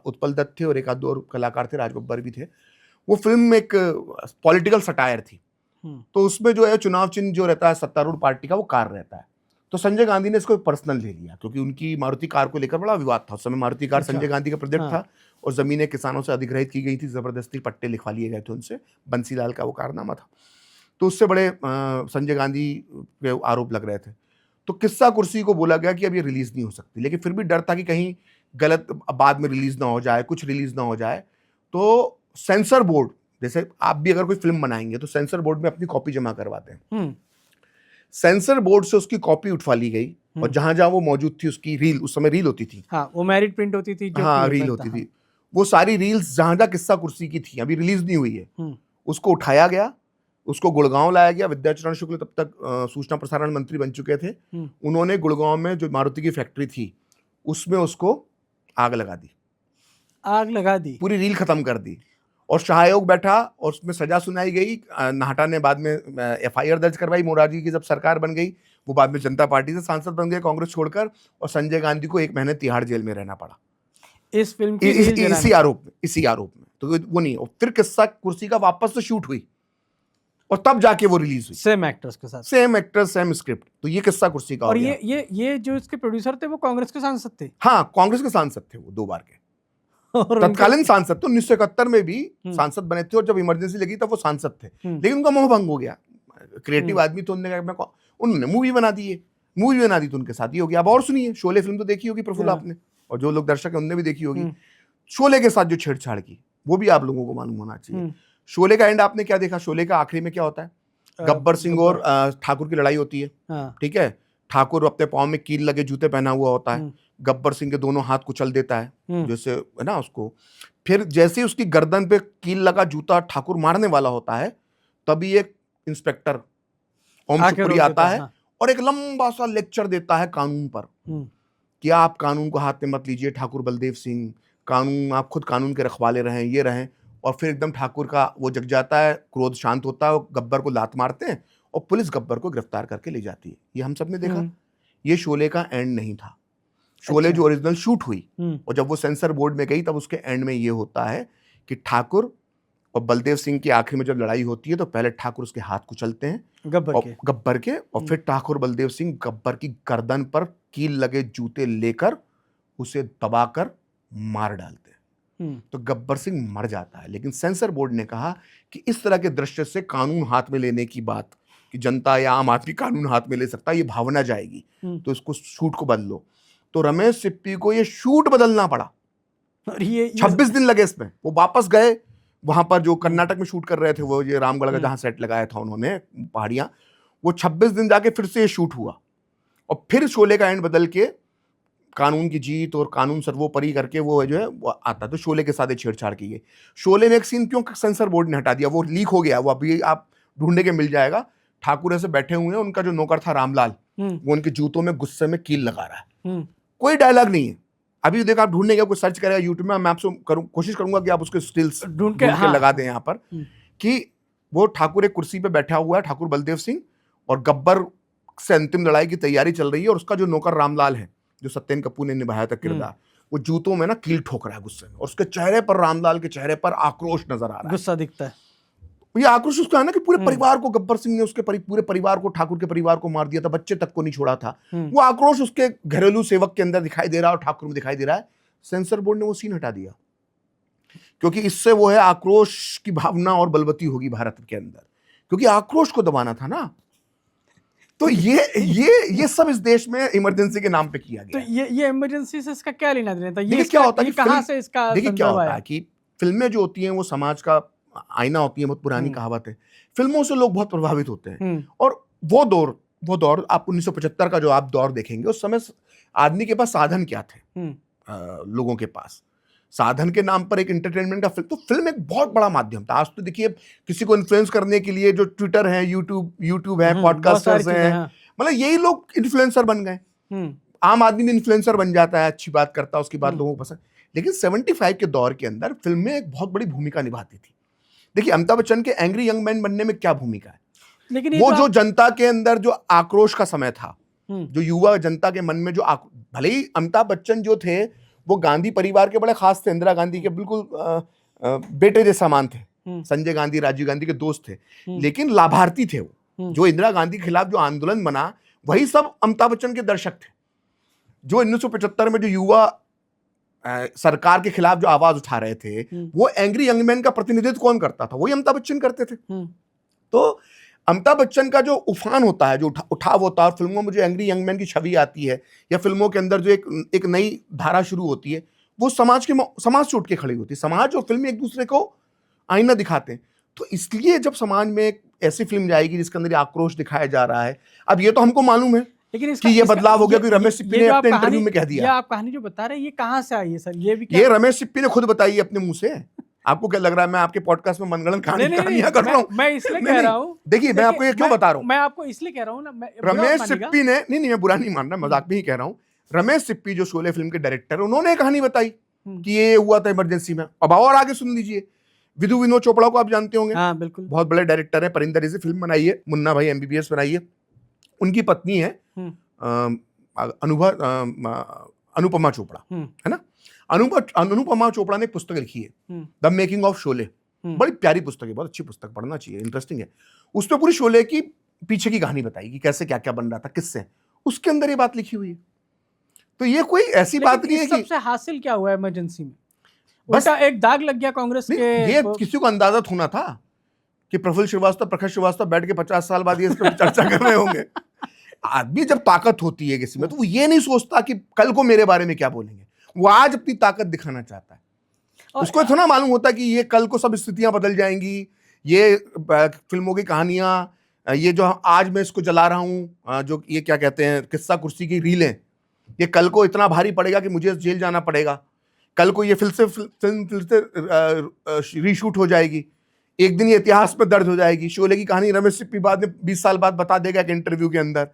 उत्पल दत्त थे और एक आध दो और कलाकार थे, राज बब्बर भी थे। वो फिल्म एक पॉलिटिकल सटायर थी। तो उसमें जो है चुनाव चिन्ह जो रहता है सत्तारूढ़ पार्टी का वो कार रहता है। तो संजय गांधी ने इसको पर्सनल ले लिया क्योंकि उनकी मारुति कार को लेकर बड़ा विवाद था। उस समय मारुति कार अच्छा। संजय गांधी का प्रोजेक्ट हाँ। था और जमीनें किसानों से अधिग्रहित की गई थी, जबरदस्ती पट्टे लिखवा लिए गए थे उनसे, बंसीलाल का वो कारनामा था। तो उससे बड़े संजय गांधी पे आरोप लग रहे थे। तो किस्सा कुर्सी को बोला गया कि अब ये रिलीज नहीं हो सकती, लेकिन फिर भी डर था कि कहीं गलत बाद में रिलीज ना हो जाए, कुछ रिलीज ना हो जाए। तो सेंसर बोर्ड, जैसे आप भी अगर कोई फिल्म बनाएंगे तो सेंसर बोर्ड में अपनी कॉपी जमा करवाते हैं। सेंसर बोर्ड से उसकी कॉपी उठवा ली गई और जहां जहां वो मौजूद थी उसकी रील, उस समय रील होती थी। हाँ, वो मैरिड प्रिंट होती थी जो हाँ, रील होती थी। वो सारी रील्स जहां जहां किस्सा कुर्सी की थी, अभी रिलीज नहीं हुई है, उसको उठाया गया, उसको गुड़गांव लाया गया। विद्याचरण शुक्ल तब तक सूचना प्रसारण मंत्री बन चुके थे। उन्होंने गुड़गांव में जो मारुति की फैक्ट्री थी उसमें उसको आग लगा दी, पूरी रील खत्म कर दी और शाहयोग बैठा और उसमें सजा सुनाई गई। नाहटा ने बाद में एफआईआर दर्ज करवाई। मोरारजी की जब सरकार बन गई, वो बाद में जनता पार्टी से सांसद बन गए कांग्रेस छोड़कर, और संजय गांधी को 1 महीने तिहाड़ जेल में रहना पड़ा इस फिल्म की इसी आरोप में। तो वो नहीं, और फिर किस्सा कुर्सी का वापस से शूट हुई और तब जाके वो रिलीज हुई सेम एक्टर्स के साथ, सेम एक्टर्स सेम स्क्रिप्ट। तो ये किस्सा कुर्सी का और हो गया। ये जो इसके प्रोड्यूसर थे वो कांग्रेस के सांसद थे। हाँ, कांग्रेस के सांसद थे वो 2 बार के, और तत्कालीन सांसद। तो 1971 में भी सांसद बने थे और जब इमरजेंसी लगी तब वो सांसद थे, लेकिन उनका मोह भंग हो गया। क्रिएटिव आदमी तो उन्होंने मूवी बना दी तो उनके साथ ही हो गया। अब और सुनिए, शोले फिल्म तो देखी होगी प्रफुल्ल आपने, और जो लोग दर्शक हैं उनने भी देखी होगी। शोले के साथ जो छेड़छाड़ की वो भी आप लोगों को मालूम होना चाहिए। शोले का एंड आपने क्या देखा? शोले का आखिरी में क्या होता है? गब्बर सिंह और ठाकुर की लड़ाई होती है, ठीक है। ठाकुर अपने पाँव में कील लगे जूते पहना हुआ होता है, गब्बर सिंह के दोनों हाथ कुचल देता है जैसे है ना उसको। फिर जैसे उसकी गर्दन पे कील लगा जूता ठाकुर मारने वाला होता है, तभी एक इंस्पेक्टर ओम शुक्रिया आता है और एक लंबा सा लेक्चर देता है कानून पर कि आप कानून को हाथ में मत लीजिए, ठाकुर बलदेव सिंह, कानून, आप खुद कानून के रखवाले रहें, ये रहें। और फिर एकदम ठाकुर का वो जग जाता है, क्रोध शांत होता है, गब्बर को लात मारते हैं और पुलिस गब्बर को गिरफ्तार करके ले जाती है। ये हम सब ने देखा। ये शोले का एंड नहीं था। शोले जो ओरिजिनल शूट हुई और जब वो सेंसर बोर्ड में गई तब उसके एंड में ये होता है कि ठाकुर और बलदेव सिंह की आखिरी में जब लड़ाई होती है तो पहले ठाकुर उसके हाथ कुचलते हैं गब्बर के, और फिर ठाकुर बलदेव सिंह गब्बर की गर्दन पर कील लगे जूते लेकर उसे दबाकर मार डालते हैं। तो गब्बर सिंह मर जाता है। लेकिन सेंसर बोर्ड ने कहा कि इस तरह के दृश्य से कानून हाथ में लेने की बात, कि जनता या आम आदमी कानून हाथ में ले सकता है, ये भावना जाएगी, तो इसको शूट को बदलो। तो रमेश सिप्पी को ये शूट बदलना पड़ा और ये 26 दिन लगे इसमें। वो वापस गए वहां पर जो कर्नाटक में शूट कर रहे थे, वो ये रामगढ़ का जहां सेट लगाया था उन्होंने, पहाड़ियां, वो 26 दिन जाके फिर से ये शूट हुआ और फिर शोले का एंड बदल के कानून की जीत और कानून सर्वोपरि करके वो जो है वो आता। तो शोले के साथ छेड़छाड़ की गई। शोले में एक सीन क्यों सेंसर बोर्ड ने हटा दिया, वो लीक हो गया, वो अभी आप ढूंढने के मिल जाएगा। ठाकुर ऐसे बैठे हुए हैं, उनका जो नौकर था रामलाल, वो उनके जूतों में गुस्से में कील लगा रहा है। कोई डायलॉग नहीं है। अभी देखो, आप ढूंढने का कोई सर्च करेगा यूट्यूब में, मैं आपसे कोशिश करूंगा कि आप उसके स्टिल्स ढूंढ के लगा दें यहाँ पर, कि वो ठाकुर एक कुर्सी पे बैठा हुआ है, ठाकुर बलदेव सिंह, और गब्बर से अंतिम लड़ाई की तैयारी चल रही है, और उसका जो नौकर रामलाल है, जो सत्येन कपूर ने निभाया था किरदार, वो जूतों में ना कील ठोक रहा है गुस्से में, और उसके चेहरे पर, रामलाल के चेहरे पर आक्रोश नजर आ रहा है, गुस्सा दिखता है। ये आक्रोश उसका है ना कि पूरे परिवार को, गब्बर सिंह ने उसके पूरे परिवार को, ठाकुर के परिवार को मार दिया था, बच्चे तक को नहीं छोड़ा था। वो आक्रोश उसके घरेलू सेवक के अंदर दिखाई दे रहा है और ठाकुर में दिखाई दे रहा है। सेंसर बोर्ड ने वो सीन हटा दिया क्योंकि इससे वो है आक्रोश की भावना और बलवती होगी भारत के अंदर, क्योंकि आक्रोश को दबाना था ना। तो ये सब इस देश में इमरजेंसी के नाम पे किया गया। तो ये इमरजेंसी से इसका क्या लेना देना था? ये क्या होता है कि कहां से इसका, देखिए क्या होता है कि फिल्में जो होती हैं वो समाज का आईना होती है, बहुत पुरानी कहावत है। फिल्मों से लोग बहुत प्रभावित होते हैं, और वो दौर आप 1975 का जो आप दौर देखेंगे, उस समय आदमी के पास साधन क्या थे? लोगों के पास साधन के नाम पर एक एंटरटेनमेंट का फिल्म, तो फिल्म एक बहुत बड़ा माध्यम था। आज तो देखिए, किसी को इन्फ्लुएंस करने के लिए जो ट्विटर है, यूट्यूब है, पॉडकास्टर्स हैं, मतलब यही लोग इन्फ्लुएंसर बन गए। आम आदमी भी इन्फ्लुएंसर बन जाता है, अच्छी बात करता है, उसकी बात लोगों को पसंद। लेकिन 75 के दौर के अंदर फिल्में एक बहुत बड़ी भूमिका निभाती थी। देखिए, अमिताभ बच्चन के एंग्री यंग मैन बनने में क्या भूमिका है? लेकिन वो जो जनता के अंदर जो आक्रोश का समय था, जो युवा जनता के मन में जो भले ही अमिताभ बच्चन जो थे वो गांधी परिवार के बड़े खास थे, इंदिरा गांधी के बिल्कुल बेटे जैसा समान थे, संजय गांधी राजीव गांधी के दोस्त थे, लेकिन लाभार्थी थे वो। जो इंदिरा गांधी के खिलाफ जो आंदोलन बना वही सब अमिताभ बच्चन के दर्शक थे। जो 1975 में जो युवा सरकार के खिलाफ जो आवाज उठा रहे थे वो एंग्री यंग मैन का प्रतिनिधित्व कौन करता था? वही अमिताभ बच्चन करते थे। तो अमिताभ बच्चन का जो उफान होता है, जो उठाव होता है, और फिल्मों में जो एंग्री यंग मैन की छवि आती है या फिल्मों के अंदर जो एक नई धारा शुरू होती है, वो समाज से उठ के खड़ी होती है। समाज और फिल्म एक दूसरे को आईना दिखाते हैं। तो इसलिए जब समाज में एक ऐसी फिल्म जाएगी जिसके अंदर आक्रोश दिखाया जा रहा है, अब ये तो हमको मालूम है लेकिन कि ये बदलाव हो गया, कि रमेश सिप्पी ने अपने इंटरव्यू में कह दिया। ये आप कहानी जो बता रहे हैं ये कहाँ से आई है सर? ये रमेश सिप्पी ने खुद बताई है अपने मुंह से। आपको क्या लग रहा है मैं आपके पॉडकास्ट में मनगढ़ंत कहानियां कर रहा हूँ? मैं इसलिए कह रहा हूँ, देखिए मैं आपको ये क्यों बता रहा हूँ, मैं आपको इसलिए कह रहा हूँ ना, रमेश सिप्पी ने, नहीं मैं बुरा नहीं मान रहा, मजाक भी ही कह रहा हूँ। रमेश सिप्पी जो शोले फिल्म के डायरेक्टर, उन्होंने कहानी बताई कि ये हुआ था इमरजेंसी में। अब और आगे सुन लीजिए, विधु विनोद चोपड़ा को आप जानते होंगे, हाँ बिल्कुल, बहुत बड़े डायरेक्टर है, परिंदर जैसी फिल्म बनाई है, मुन्ना भाई MBBS बनाई है। उनकी पत्नी है अनुपमा चोपड़ा, है ना। अनुपमा चोपड़ा ने पुस्तक लिखी है द मेकिंग ऑफ शोले, बड़ी प्यारी पुस्तक है, बहुत अच्छी पुस्तक, पढ़ना चाहिए, इंटरेस्टिंग है। उसमें पूरी शोले की पीछे की कहानी बताई कि कैसे क्या क्या बन रहा था, किससे, उसके अंदर ये बात लिखी हुई है। तो ये कोई ऐसी बात नहीं है कि सबसे हासिल क्या हुआ इमरजेंसी में, बस एक दाग लग गया कांग्रेस के। ये किसी को अंदाजा होना था कि प्रफुल्ल श्रीवास्तव, प्रखर श्रीवास्तव बैठ के 50 साल बाद ये इस पर चर्चा कर रहे होंगे। आदमी जब ताकत होती है किसी में तो वो ये नहीं सोचता कि कल को मेरे बारे में क्या बोलेंगे, वो आज अपनी ताकत दिखाना चाहता है। उसको थोड़ा मालूम होता है कि ये कल को सब स्थितियां बदल जाएंगी, ये फिल्मों की कहानियां, ये जो आज मैं इसको जला रहा हूं, जो ये क्या कहते हैं किस्सा कुर्सी की रीलें, ये कल को इतना भारी पड़ेगा कि मुझे जेल जाना पड़ेगा, कल को ये फिल्म फिर से रीशूट हो जाएगी, एक दिन ये इतिहास में दर्ज हो जाएगी। शोले की कहानी रमेश सिप्पी बाद में 20 साल बाद बता देगा एक इंटरव्यू के अंदर।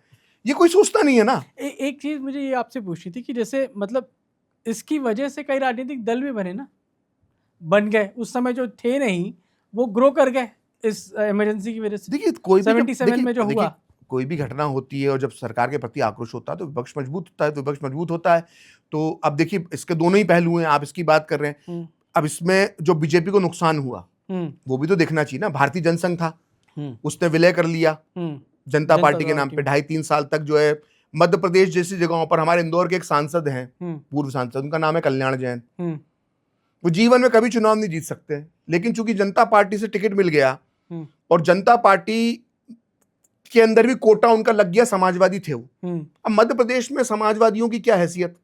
ये कोई सोचता नहीं है ना। एक चीज मुझे ये आपसे पूछनी थी कि जैसे मतलब इसकी वजह से कई राजनीतिक दल भी बने ना, बन गए, उस समय जो थे नहीं वो ग्रो कर गए इस इमरजेंसी की वजह से। देखिए कोई भी 77 में जो हुआ, कोई भी घटना होती है और जब सरकार के प्रति आक्रोश होता है तो विपक्ष मजबूत होता है, तो विपक्ष मजबूत होता है। तो अब देखिए इसके दोनों ही पहलू हैं, आप इसकी बात कर रहे हैं। अब इसमें जो बीजेपी को नुकसान हुआ वो भी तो देखना चाहिए ना। भारतीय जनसंघ था, उसने विलय कर लिया जनता पार्टी के नाम पे। 2.5-3 साल तक जो है मध्य प्रदेश जैसी जगहों पर, हमारे इंदौर के एक सांसद हैं, पूर्व सांसद, उनका नाम है कल्याण जैन, वो जीवन में कभी चुनाव नहीं जीत सकते, लेकिन चूंकि जनता पार्टी से टिकट मिल गया और जनता पार्टी के अंदर भी कोटा उनका लग गया, समाजवादी थे वो। अब मध्य प्रदेश में समाजवादियों की क्या हैसियत,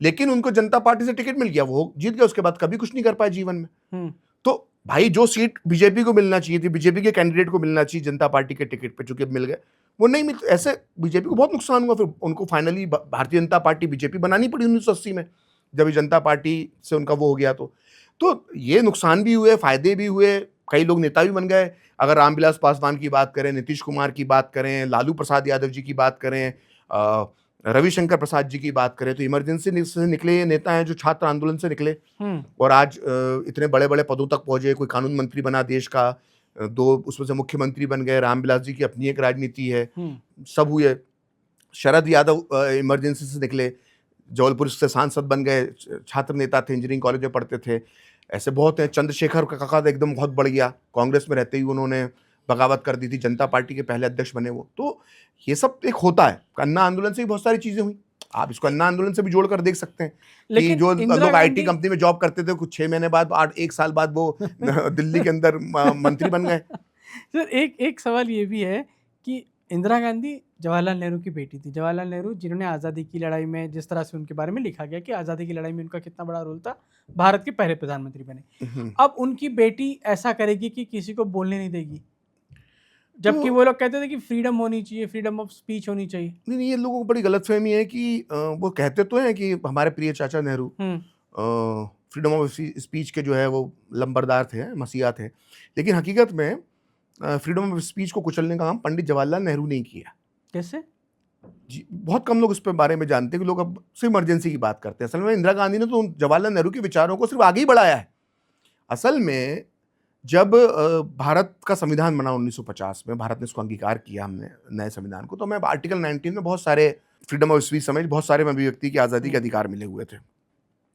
लेकिन उनको जनता पार्टी से टिकट मिल गया, वो जीत गया, उसके बाद कभी कुछ नहीं कर पाए जीवन में। तो भाई जो सीट बीजेपी को मिलना चाहिए थी, बीजेपी के कैंडिडेट को मिलना चाहिए जनता पार्टी के टिकट पे, चूंकि मिल गए, वो नहीं मिल, ऐसे बीजेपी को बहुत नुकसान हुआ। फिर उनको finally Bharatiya Janata party BJP बनानी पड़ी 1980 में, जब ये जनता पार्टी से उनका वो हो गया। तो ये नुकसान भी हुए, फायदे भी हुए, कई लोग नेता भी बन गए। अगर रामविलास पासवान की बात करें, नीतीश कुमार की बात करें, लालू प्रसाद यादव जी की बात करें, रविशंकर प्रसाद जी की बात करें, तो इमरजेंसी से निकले ये नेता हैं जो छात्र आंदोलन से निकले और आज इतने बड़े बड़े पदों तक पहुंचे। कोई कानून मंत्री बना देश का, 2 उसमें से मुख्यमंत्री बन गए। रामविलास जी की अपनी एक राजनीति है, सब हुए। शरद यादव इमरजेंसी से निकले, जबलपुर से सांसद बन गए, छात्र नेता थे, इंजीनियरिंग कॉलेज में पढ़ते थे। ऐसे बहुत हैं। चंद्रशेखर का काका एकदम बहुत बढ़ गया, कांग्रेस में रहते ही उन्होंने बगावत कर दी थी, जनता पार्टी के पहले अध्यक्ष बने वो। तो ये सब एक होता है। अन्ना आंदोलन से भी बहुत सारी चीजें हुई, आप इसको अन्ना आंदोलन से भी जोड़कर देख सकते हैं कि जो लोग IT कंपनी में जॉब करते थे, कुछ 6 महीने बाद, 1 साल बाद वो दिल्ली के अंदर मंत्री बन गए। सर एक सवाल ये भी है कि इंदिरा गांधी जवाहरलाल नेहरू की बेटी थी। जवाहरलाल नेहरू जिन्होंने आज़ादी की लड़ाई में, जिस तरह से उनके बारे में लिखा गया कि आज़ादी की लड़ाई में उनका कितना बड़ा रोल था, भारत के पहले प्रधानमंत्री बने। अब उनकी बेटी ऐसा करेगी कि किसी को बोलने नहीं देगी, जबकि वो लोग कहते थे कि फ्रीडम होनी चाहिए, फ्रीडम ऑफ स्पीच होनी चाहिए। नहीं, ये लोगों को बड़ी गलतफहमी है कि वो कहते तो हैं कि हमारे प्रिय चाचा नेहरू फ्रीडम ऑफ स्पीच के जो है वो लंबरदार थे, मसीहा थे, लेकिन हकीकत में फ्रीडम ऑफ स्पीच को कुचलने का काम पंडित जवाहरलाल नेहरू ने किया। कैसे? जी, बहुत कम लोग इस पे बारे में जानते हैं कि लोग अब सिर्फ इमरजेंसी की बात करते हैं। असल में इंदिरा गांधी ने तो जवाहरलाल नेहरू के विचारों को सिर्फ आगे ही बढ़ाया है। असल में जब भारत का संविधान बना 1950 में, भारत ने इसको अंगीकार किया, हमने नए संविधान को, तो हमें आर्टिकल 19 में बहुत सारे फ्रीडम ऑफ स्पीच समेत बहुत सारे अभिव्यक्ति की आज़ादी के अधिकार मिले हुए थे।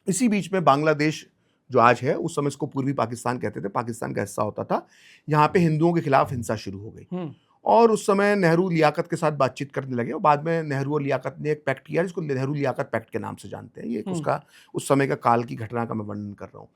इसी बीच में बांग्लादेश जो आज है, उस समय इसको पूर्वी पाकिस्तान कहते थे, पाकिस्तान का हिस्सा होता था, यहाँ पे हिंदुओं के खिलाफ हिंसा शुरू हो गई। और उस समय नेहरू लियाकत के साथ बातचीत करने लगे और बाद में नेहरू और लियाकत ने एक पैक्ट किया जिसको नेहरू लियाकत पैक्ट के नाम से जानते हैं। ये उसका उस समय का काल की घटना का मैं वर्णन कर रहा हूँ।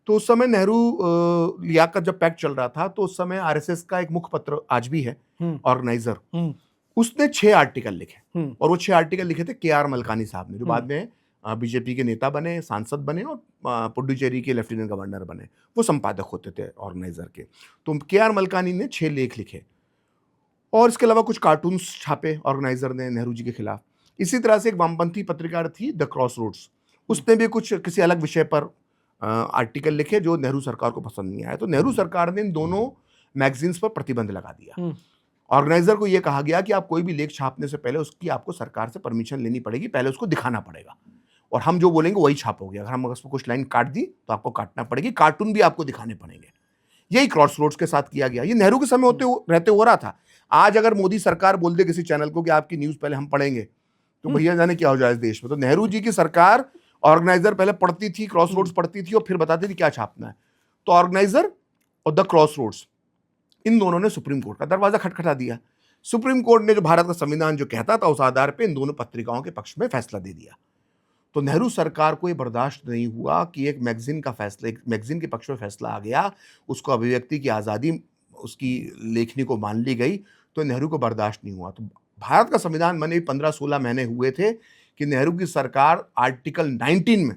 तो उस समय नेहरू लियाकत जब पैक्ट चल रहा था, तो उस समय आरएसएस का एक मुखपत्र आज भी है, ऑर्गेनाइजर, उसने 6 आर्टिकल लिखे और वो 6 आर्टिकल लिखे थे के आर मलकानी साहब ने, जो बाद में बीजेपी के नेता बने, सांसद बने और पुडुचेरी के लेफ्टिनेंट गवर्नर बने। वो संपादक होते थे ऑर्गेनाइजर के। तो के आर मलकानी ने 6 लेख लिखे और इसके अलावा कुछ कार्टून्स छापे ऑर्गेनाइजर ने नेहरू जी के खिलाफ। इसी तरह से एक वामपंथी पत्रिका थी द क्रॉसरोड्स, उसने भी कुछ किसी अलग विषय पर आर्टिकल लिखे जो नेहरू सरकार को पसंद नहीं आया। तो नेहरू सरकार ने इन दोनों मैगजीन्स पर प्रतिबंध लगा दिया। ऑर्गेनाइजर को यह कहा गया कि आप कोई भी लेख छापने से पहले उसकी आपको सरकार से परमिशन लेनी पड़ेगी, पहले उसको दिखाना पड़ेगा और हम जो बोलेंगे वही छापोगे। अगर हम उसमें कुछ लाइन काट दी तो आपको काटना पड़ेगी, कार्टून भी आपको दिखाने पड़ेंगे। यही क्रॉसरोड्स के साथ किया गया। ये नेहरू के समय रहते हो रहा था। आज अगर मोदी सरकार बोल दे किसी चैनल को कि आपकी न्यूज पहले हम पढ़ेंगे, तो भैया जाने क्या हो जाए इस देश में। तो नेहरू जी की सरकार ऑर्गेनाइजर पहले पढ़ती थी, क्रॉसरोड्स पढ़ती थी और फिर बताती थी क्या छापना है। तो ऑर्गेनाइजर और द क्रॉसरोड्स, इन दोनों ने सुप्रीम कोर्ट का दरवाजा खटखटा दिया। सुप्रीम कोर्ट ने जो भारत का संविधान जो कहता था, उस आधार पर इन दोनों पत्रिकाओं के पक्ष में फैसला दे दिया। तो नेहरू सरकार को यह बर्दाश्त नहीं हुआ कि एक मैगजीन का फैसला, एक मैगजीन के पक्ष में फैसला आ गया, उसको अभिव्यक्ति की आज़ादी, उसकी लेखनी को मान ली गई, तो नेहरू को बर्दाश्त नहीं हुआ। तो भारत का संविधान बने 15-16 महीने हुए थे कि नेहरू की सरकार आर्टिकल 19 में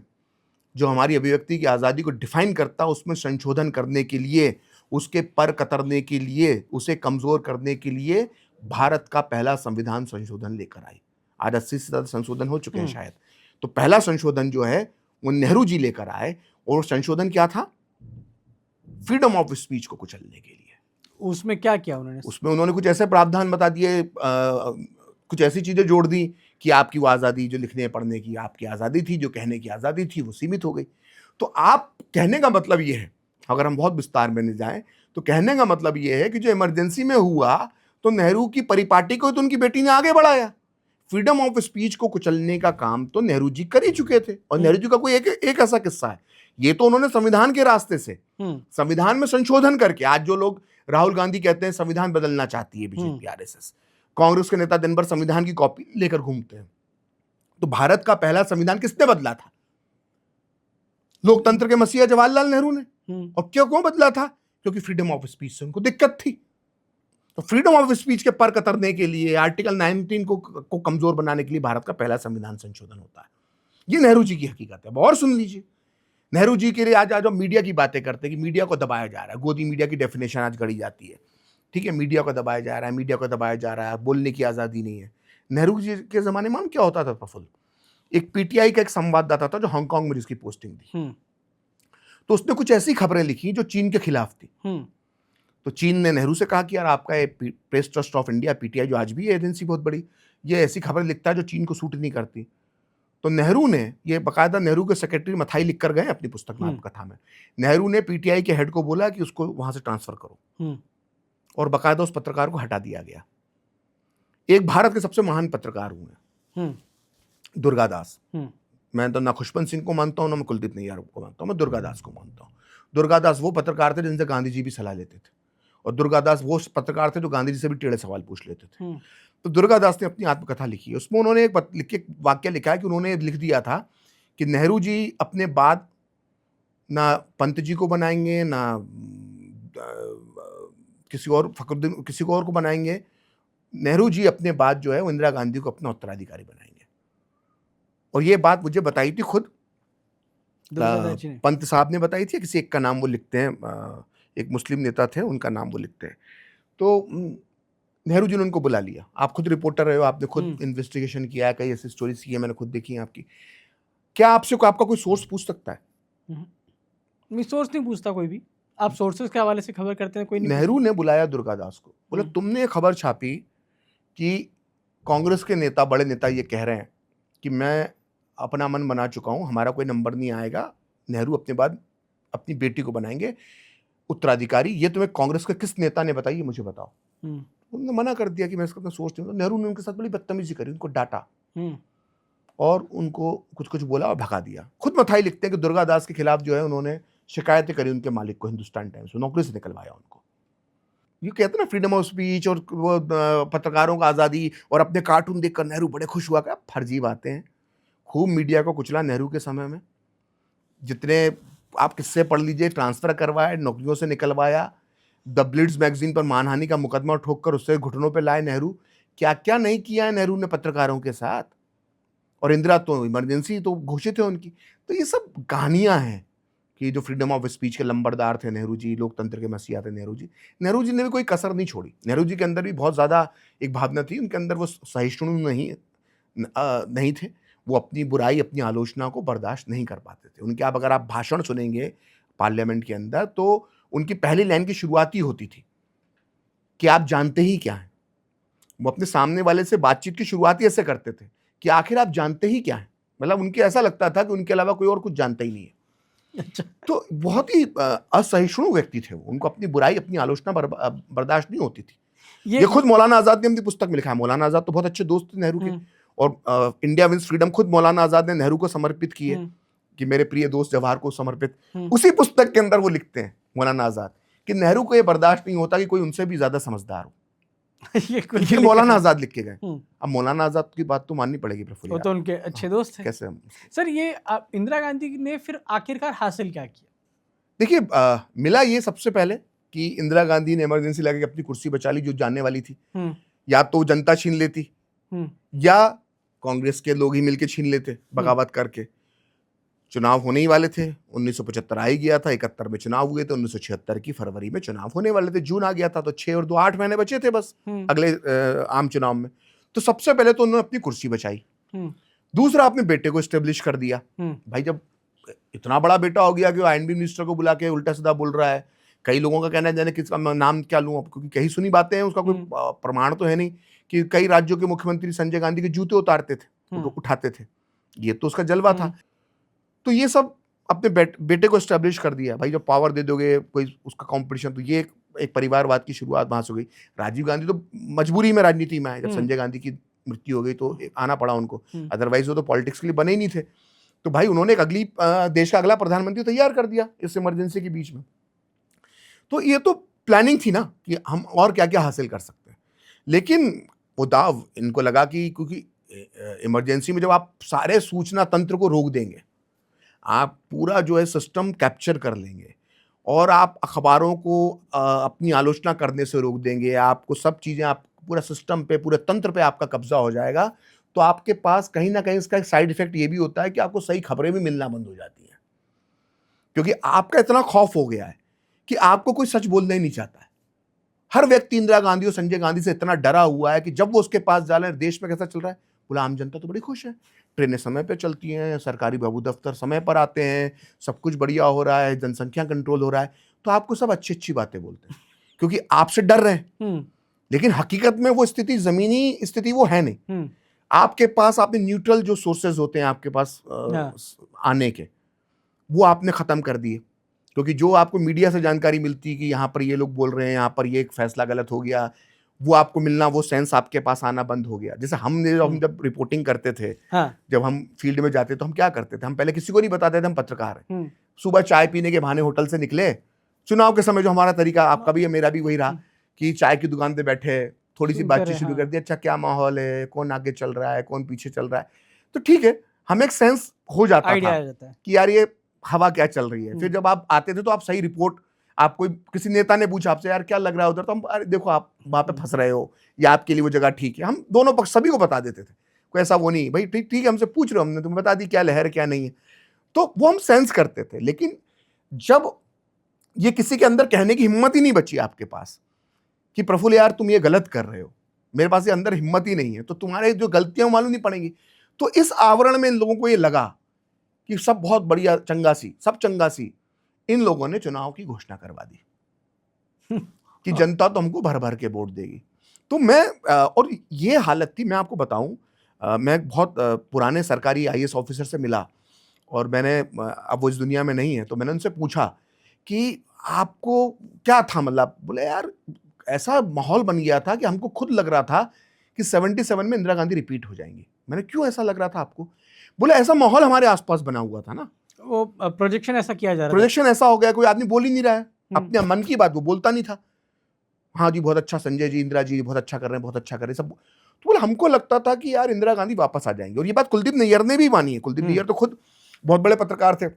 जो हमारी अभिव्यक्ति की आज़ादी को डिफाइन करता, उसमें संशोधन करने के लिए, उसके पर कतरने के लिए, उसे कमज़ोर करने के लिए भारत का पहला संविधान संशोधन लेकर आई। आज 80 से ज़्यादा संशोधन हो चुके हैं शायद। तो पहला संशोधन जो है वो नेहरू जी लेकर आए और संशोधन क्या था? फ्रीडम ऑफ स्पीच को कुचलने के लिए। उसमें क्या किया उन्होंने? उसमें उन्होंने कुछ ऐसे प्रावधान बता दिए, कुछ ऐसी चीजें जोड़ दी कि आपकी वो आज़ादी जो लिखने पढ़ने की आपकी आज़ादी थी, जो कहने की आज़ादी थी, वो सीमित हो गई। तो आप कहने का मतलब ये है, अगर हम बहुत विस्तार में नहीं जाएं, तो कहने का मतलब ये है कि जो इमरजेंसी में हुआ, तो नेहरू की परिपाटी को तो उनकी बेटी ने आगे बढ़ाया। फ्रीडम ऑफ स्पीच को कुचलने का काम तो नेहरू जी कर ही चुके थे। और नेहरू जी का कोई एक ऐसा किस्सा है, ये तो उन्होंने संविधान के रास्ते से, संविधान में संशोधन करके। आज जो लोग राहुल गांधी कहते हैं संविधान बदलना चाहती है बीजेपी, आरएसएस, कांग्रेस के नेता दिन भर संविधान की कॉपी लेकर घूमते हैं। तो भारत का पहला संविधान किसने बदला था? लोकतंत्र के मसीहा जवाहरलाल नेहरू ने। और क्यों बदला था? क्योंकि फ्रीडम ऑफ स्पीच से उनको दिक्कत थी। तो फ्रीडम ऑफ स्पीच के पर कतरने के लिए, आर्टिकल 19 को कमजोर बनाने के लिए भारत का पहला संविधान संशोधन होता है। ये नेहरू जी की हकीकत है। और सुन लीजिए, नेहरू जी के लिए आज हम मीडिया की बातें करते हैं कि मीडिया को दबाया जा रहा है, गोदी मीडिया की डेफिनेशन आज गढ़ी जाती है। ठीक है, मीडिया को दबाया जा रहा है, मीडिया को दबाया जा रहा है, बोलने की आज़ादी नहीं है। नेहरू जी के ज़माने में क्या होता था प्रफुल्ल? एक पीटीआई का एक संवाददाता था जो हांगकांग में जिसकी पोस्टिंग थी, तो उसने कुछ ऐसी खबरें लिखी जो चीन के खिलाफ थी। तो चीन ने नेहरू से कहा कि यार आपका ये press trust of India, PTI, जो आज भी है एजेंसी बहुत बड़ी, ये ऐसी खबरें लिखता है जो चीन को सूट नहीं करती। तो नेहरू ने ये बाकायदा, नेहरू के सेक्रेटरी मथाई लिख कर गए अपनी पुस्तक में, आत्मकथा में, नेहरू ने पीटीआई के हेड को बोला कि उसको वहां से ट्रांसफर करो और बाकायदा उस पत्रकार को हटा दिया गया। एक भारत के सबसे महान पत्रकार हुए दुर्गादास। मैं तो ना खुशवंत सिंह को मानता हूं, ना मैं कुलदीप नैयर को मानता हूं, मैं दुर्गादास को मानता हूं। दुर्गादास वो पत्रकार थे जिनसे गांधी जी भी सलाह लेते थे, और दुर्गादास वो पत्रकार थे जो गांधी जी से भी टेढ़े सवाल पूछ लेते थे। तो दुर्गादास ने अपनी आत्मकथा लिखी, उसमें उन्होंने एक वाक्य लिखा है कि उन्होंने लिख दिया था कि नेहरू जी अपने बाद ना पंत जी को बनाएंगे, ना किसी और को बनाएंगे। नेहरू जी अपने बाद जो है वो इंदिरा गांधी को अपना उत्तराधिकारी बनाएंगे। और ये बात मुझे बताई थी खुद पंत साहब ने बताई थी। किसी एक का नाम वो लिखते हैं, एक मुस्लिम नेता थे, उनका नाम वो लिखते हैं। तो नेहरू जी ने उनको बुला लिया। आप खुद रिपोर्टर रहे हो, आपने खुद इन्वेस्टिगेशन किया है, कई ऐसी स्टोरीज की है, मैंने खुद देखी है आपकी। क्या आपसे आपका कोई सोर्स पूछ सकता है? नहीं, सोर्स नहीं पूछता कोई भी। आप सोर्सेस के हवाले से खबर करते हैं, कोई नहीं। नेहरू ने बुलाया दुर्गादास को, बोले तुमने खबर छापी कि कांग्रेस के नेता, बड़े नेता ये कह रहे हैं कि मैं अपना मन बना चुका हूं, हमारा कोई नंबर नहीं आएगा, नेहरू अपने बाद अपनी बेटी को बनाएंगे। उत्तराधिकारी, ये तुम्हें कांग्रेस के किस नेता ने बताई, ये मुझे बताओ। हम्म, उन्होंने मना कर दिया कि मैं इसका इतना सोच नहीं हूं। तो नेहरू ने उनके साथ बड़ी बदतमीजी करी, उनको डांटा हम्म, और उनको कुछ कुछ बोला और भगा दिया। खुद मथाई लिखते हैं कि दुर्गा दास के खिलाफ जो है उन्होंने शिकायतें करी उनके मालिक को, हिंदुस्तान टाइम्स में, नौकरी से निकलवाया उनको। ये कहते हैं ना फ्रीडम ऑफ स्पीच और वो पत्रकारों का आज़ादी, और अपने कार्टून देखकर नेहरू बड़े खुश हुआ। क्या फर्जी बातें हैं। खूब मीडिया को कुचला नेहरू के समय में, जितने आप किस्से पढ़ लीजिए, ट्रांसफर करवाए, नौकरियों से निकलवाया, द ब्लिट्ज मैगजीन पर मानहानि का मुकदमा ठोककर उससे घुटनों पे लाए नेहरू। क्या क्या नहीं किया है नेहरू ने पत्रकारों के साथ। और इंदिरा तो इमरजेंसी तो घोषित है उनकी। तो ये सब कहानियां हैं कि जो फ्रीडम ऑफ स्पीच के लंबरदार थे नेहरू जी, लोकतंत्र के मसीहा थे नेहरू जी। नेहरू जी ने भी कोई कसर नहीं छोड़ी। नेहरू जी के अंदर भी बहुत ज़्यादा एक भावना थी, उनके अंदर वो सहिष्णु नहीं थे। वो अपनी बुराई, अपनी आलोचना को बर्दाश्त नहीं कर पाते थे। उनके आप अगर आप भाषण सुनेंगे पार्लियामेंट के अंदर, तो उनकी पहली लाइन की शुरुआत ही होती थी कि आप जानते ही क्या हैं। वो अपने सामने वाले से बातचीत की शुरुआत ही ऐसे करते थे कि आखिर आप जानते ही क्या हैं। मतलब उनके ऐसा लगता था कि उनके अलावा कोई और कुछ जानता ही नहीं है। अच्छा, तो बहुत ही असहिष्णु व्यक्ति थे वो। उनको अपनी बुराई, अपनी आलोचना बर्दाश्त नहीं होती थी। ये खुद मौलाना आजाद ने अपनी पुस्तक में लिखा है। मौलाना आजाद तो बहुत अच्छे दोस्त थे नेहरू के। हम्म, और इंडिया विंस फ्रीडम खुद मौलाना आजाद ने नेहरू को समर्पित की है हम्म, कि मेरे प्रिय दोस्त जवाहर को समर्पित। हम्म, उसी पुस्तक के अंदर वो लिखते हैं मौलाना आजाद कि नेहरू को ये बर्दाश्त नहीं होता कि कोई उनसे भी ज्यादा समझदार हो। ये खुल ये के लिखे मौलाना थे। आजाद लिख के गए। हम्म, अब मौलाना आजाद की बात तो माननी पड़ेगी प्रफुल्ल वो यार। तो उनके अच्छे दोस्त थे। कैसे सर, ये इंदिरा गांधी ने फिर आखिरकार हासिल क्या किया? देखिए, मिला ये सबसे पहले कि इंदिरा गांधी ने इमरजेंसी लगा के अपनी कुर्सी बचा ली जो जानने वाली थी। हम्म, या तो जनता छीन लेती, हम्म, या कांग्रेस के लोग ही मिलके छीन लेते बगावत करके। चुनाव होने ही वाले थे, 1975 आ ही गया था, 71 में चुनाव हुए थे, 1976 की फरवरी में चुनाव होने वाले थे, जून आ गया था, तो 6 और 2 8 महीने बचे थे बस हम्म, अगले आम चुनाव में। तो सबसे पहले तो उन्होंने अपनी कुर्सी बचाई। हम्म, दूसरा, अपने बेटे को एस्टेब्लिश कर दिया। हम्म, भाई जब इतना बड़ा बेटा हो गया कि वो आईएनबी मिनिस्टर को बुला के उल्टा सीधा बोल रहा है, कई लोगों का कहना है जाने किसका मैं नाम क्या लूं अब, क्योंकि कहीं सुनी बातें हैं, उसका कोई प्रमाण तो है नहीं, कि कई राज्यों के मुख्यमंत्री संजय गांधी के जूते उतारते थे, उठाते थे। ये तो उसका जलवा था। तो ये सब अपने बेटे को एस्टेब्लिश कर दिया। भाई जब पावर दे दोगे कोई उसका कंपटीशन, तो ये एक परिवारवाद की शुरुआत वहां से हो गई। राजीव गांधी तो मजबूरी में राजनीति में आए, जब संजय गांधी की मृत्यु हो गई तो आना पड़ा उनको, अदरवाइज वो तो पॉलिटिक्स के लिए बने ही नहीं थे। तो भाई उन्होंने एक देश का अगला प्रधानमंत्री तैयार कर दिया इस इमरजेंसी के बीच में। तो ये तो प्लानिंग थी ना कि हम और क्या क्या हासिल कर सकते हैं। लेकिन वो दाव इनको लगा कि क्योंकि इमरजेंसी में जब आप सारे सूचना तंत्र को रोक देंगे, आप पूरा जो है सिस्टम कैप्चर कर लेंगे, और आप अखबारों को अपनी आलोचना करने से रोक देंगे, आपको सब चीज़ें, आप पूरा सिस्टम पे, पूरे तंत्र पे आपका कब्जा हो जाएगा, तो आपके पास कहीं ना कहीं इसका एक साइड इफेक्ट ये भी होता है कि आपको सही खबरें भी मिलना बंद हो जाती हैं, क्योंकि आपका इतना खौफ हो गया है कि आपको कोई सच बोलना ही नहीं चाहता है। हर व्यक्ति इंदिरा गांधी और संजय गांधी से इतना डरा हुआ है कि जब वो उसके पास जा रहे हैं, देश में कैसा चल रहा है, बोला आम जनता तो बड़ी खुश है, ट्रेनें समय पे चलती हैं, सरकारी बाबू दफ्तर समय पर आते हैं, सब कुछ बढ़िया हो रहा है, जनसंख्या कंट्रोल हो रहा है। तो आपको सब अच्छी अच्छी बातें बोलते हैं क्योंकि आपसे डर रहे हैं। लेकिन हकीकत में वो स्थिति, जमीनी स्थिति वो है नहीं। आपके पास, आपने न्यूट्रल जो सोर्सेज होते हैं आपके पास आने के, वो आपने खत्म कर दिए, क्योंकि जो आपको मीडिया से जानकारी मिलती कि यहाँ पर ये लोग बोल रहे हैं, यहाँ पर ये एक फैसला गलत हो गया, वो आपको मिलना, वो सेंस आपके पास आना बंद हो गया। जैसे हम जब रिपोर्टिंग करते थे, जब हम फील्ड में जाते तो हम क्या करते थे, हम पहले किसी को नहीं बताते थे हम पत्रकार हैं। सुबह चाय पीने के बहाने होटल से निकले, चुनाव के समय जो हमारा तरीका, आपका भी है मेरा भी वही रहा, कि चाय की दुकान पे बैठे, थोड़ी सी बातचीत शुरू कर दी, अच्छा क्या माहौल है, कौन आगे चल रहा है, कौन पीछे चल रहा है, तो ठीक है, हमें एक सेंस हो जाता था कि यार ये हवा क्या चल रही है। फिर जब आप आते थे तो आप सही रिपोर्ट, आप कोई किसी नेता ने पूछा आपसे यार क्या लग रहा है उधर, तो हम अरे देखो आप वहां पे फंस रहे हो, या आपके लिए वो जगह ठीक है, हम दोनों पक्ष सभी को बता देते थे। कोई ऐसा वो नहीं, भाई ठीक ठीक है, हमसे पूछ रहे हो, हमने तुम्हें बता दी क्या लहर क्या नहीं है, तो वो हम सेंस करते थे। लेकिन जब ये किसी के अंदर कहने की हिम्मत ही नहीं बची आपके पास कि प्रफुल्ल यार तुम ये गलत कर रहे हो, मेरे पास ये अंदर हिम्मत ही नहीं है, तो तुम्हारे जो गलतियां मालूम नहीं पड़ेंगी, तो इस आवरण में इन लोगों को ये लगा कि सब बहुत बढ़िया चंगासी, सब चंगासी, इन लोगों ने चुनाव की घोषणा करवा दी कि जनता तो हमको भर भर के वोट देगी। तो मैं और ये हालत थी, मैं आपको बताऊं, मैं बहुत पुराने सरकारी आईएएस ऑफिसर से मिला, और मैंने अब वो इस दुनिया में नहीं है, तो मैंने उनसे पूछा कि आपको क्या था, मतलब बोले यार ऐसा माहौल बन गया था कि हमको खुद लग रहा था कि 77 में इंदिरा गांधी रिपीट हो जाएंगी। मैंने क्यों ऐसा लग रहा था आपको? बोले ऐसा माहौल हमारे आसपास बना हुआ था ना, वो प्रोजेक्शन ऐसा किया जा रहा था। प्रोजेक्शन ऐसा हो गया, कोई आदमी बोल ही नहीं रहा है अपने मन की बात, वो बोलता नहीं था। हाँ जी बहुत अच्छा, संजय जी, इंदिरा जी बहुत अच्छा कर रहे हैं, बहुत अच्छा कर रहे हैं सब। तो बोले हमको लगता था कि यार इंदिरा गांधी वापस आ जाएंगे, और ये बात कुलदीप नैयर ने भी मानी है। कुलदीप नैयर तो खुद बहुत बड़े पत्रकार थे।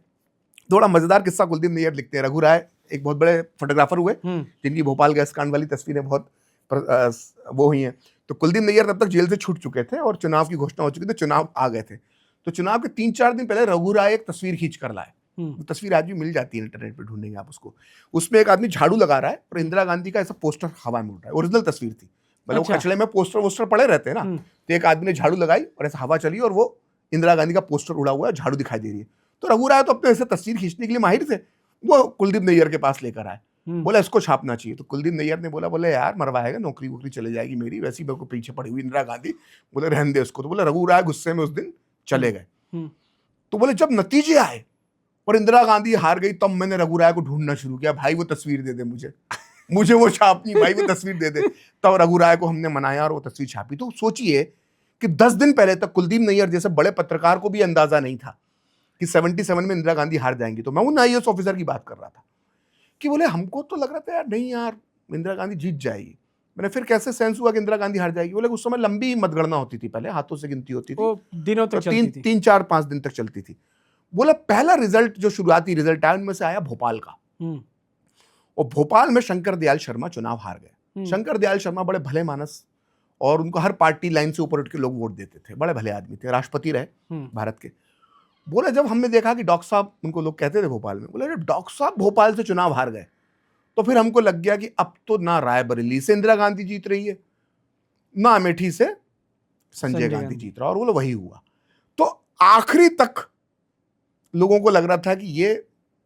थोड़ा मजेदार किस्सा कुलदीप नैयर लिखते हैं। रघु राय एक बहुत बड़े फोटोग्राफर हुए जिनकी भोपाल गैस कांड वाली तस्वीरें बहुत वो हुई हैं। तो कुलदीप नैयर तब तक जेल से छूट चुके थे और चुनाव की घोषणा हो चुकी थी, चुनाव आ गए थे। तो चुनाव के 3-4 दिन पहले रघु राय एक तस्वीर खींच कर लाए। वो तस्वीर आज भी मिल जाती है इंटरनेट पे, ढूंढेंगे आप उसको। उसमें एक आदमी झाड़ू लगा रहा है और इंदिरा गांधी का ऐसा पोस्टर हवा में उड़ रहा है। ओरिजिनल तस्वीर थी, मतलब वो कचड़े में पोस्टर वोस्टर पड़े रहते हैं ना, तो एक आदमी ने झाड़ू लगाई और ऐसा हवा चली और वो इंदिरा गांधी का पोस्टर उड़ा हुआ है, झाड़ू दिखाई दे रही है। तो रघु राय तो अपने ऐसे तस्वीर खींचने के लिए माहिर थे, वो कुलदीप नैयर के पास लेकर आए। बोला इसको छापना चाहिए। तो कुलदीप नैयर ने बोले यार मरवाएगा, नौकरी वोकरी चले जाएगी मेरी, वैसे ही मेरे को पीछे पड़ी हुई इंदिरा गांधी, बोले रहने दे उसको। तो बोले रघु राय गुस्से में उस दिन चले गए। तो बोले जब नतीजे आए और इंदिरा गांधी हार गई, तब मैंने रघु राय को ढूंढना शुरू किया, भाई वो तस्वीर दे दे मुझे मुझे वो छापनी, भाई वो तस्वीर दे दे। तब रघु राय को हमने मनाया और वो तस्वीर छापी। तो सोचिए कि 10 दिन पहले तक कुलदीप नैयर जैसे बड़े पत्रकार को भी अंदाजा नहीं था कि 77 में इंदिरा गांधी हार जाएंगी। तो मैं उन IAS ऑफिसर की बात कर रहा था कि बोले हमको तो लग रहा था यार नहीं यार इंदिरा गांधी जीत जाएगी। मैंने फिर कैसे सेंस हुआ कि इंदिरा गांधी हार जाएगी? बोले उस समय लंबी मतगणना होती थी, पहले हाथों से गिनती होती थी, दिनों तक चलती थी, 3-4-5 दिन तक चलती थी। बोला पहला रिजल्ट जो शुरुआती रिजल्ट आया उनमें से आया भोपाल का, और भोपाल में शंकर दयाल शर्मा चुनाव हार गए। शंकर दयाल शर्मा बड़े भले मानस, और उनको हर पार्टी लाइन से ऊपर उठ के लोग वोट देते थे, बड़े भले आदमी थे, राष्ट्रपति रहे भारत के। बोले जब हमने देखा कि डॉक्टर साहब, उनको लोग कहते थे भोपाल में, बोले डॉक्टर साहब भोपाल से चुनाव हार गए, तो फिर हमको लग गया कि अब तो ना रायबरेली से इंदिरा गांधी जीत रही है, ना अमेठी से संजय गांधी जीत रहा, और बोले वही हुआ। तो आखिरी तक लोगों को लग रहा था कि ये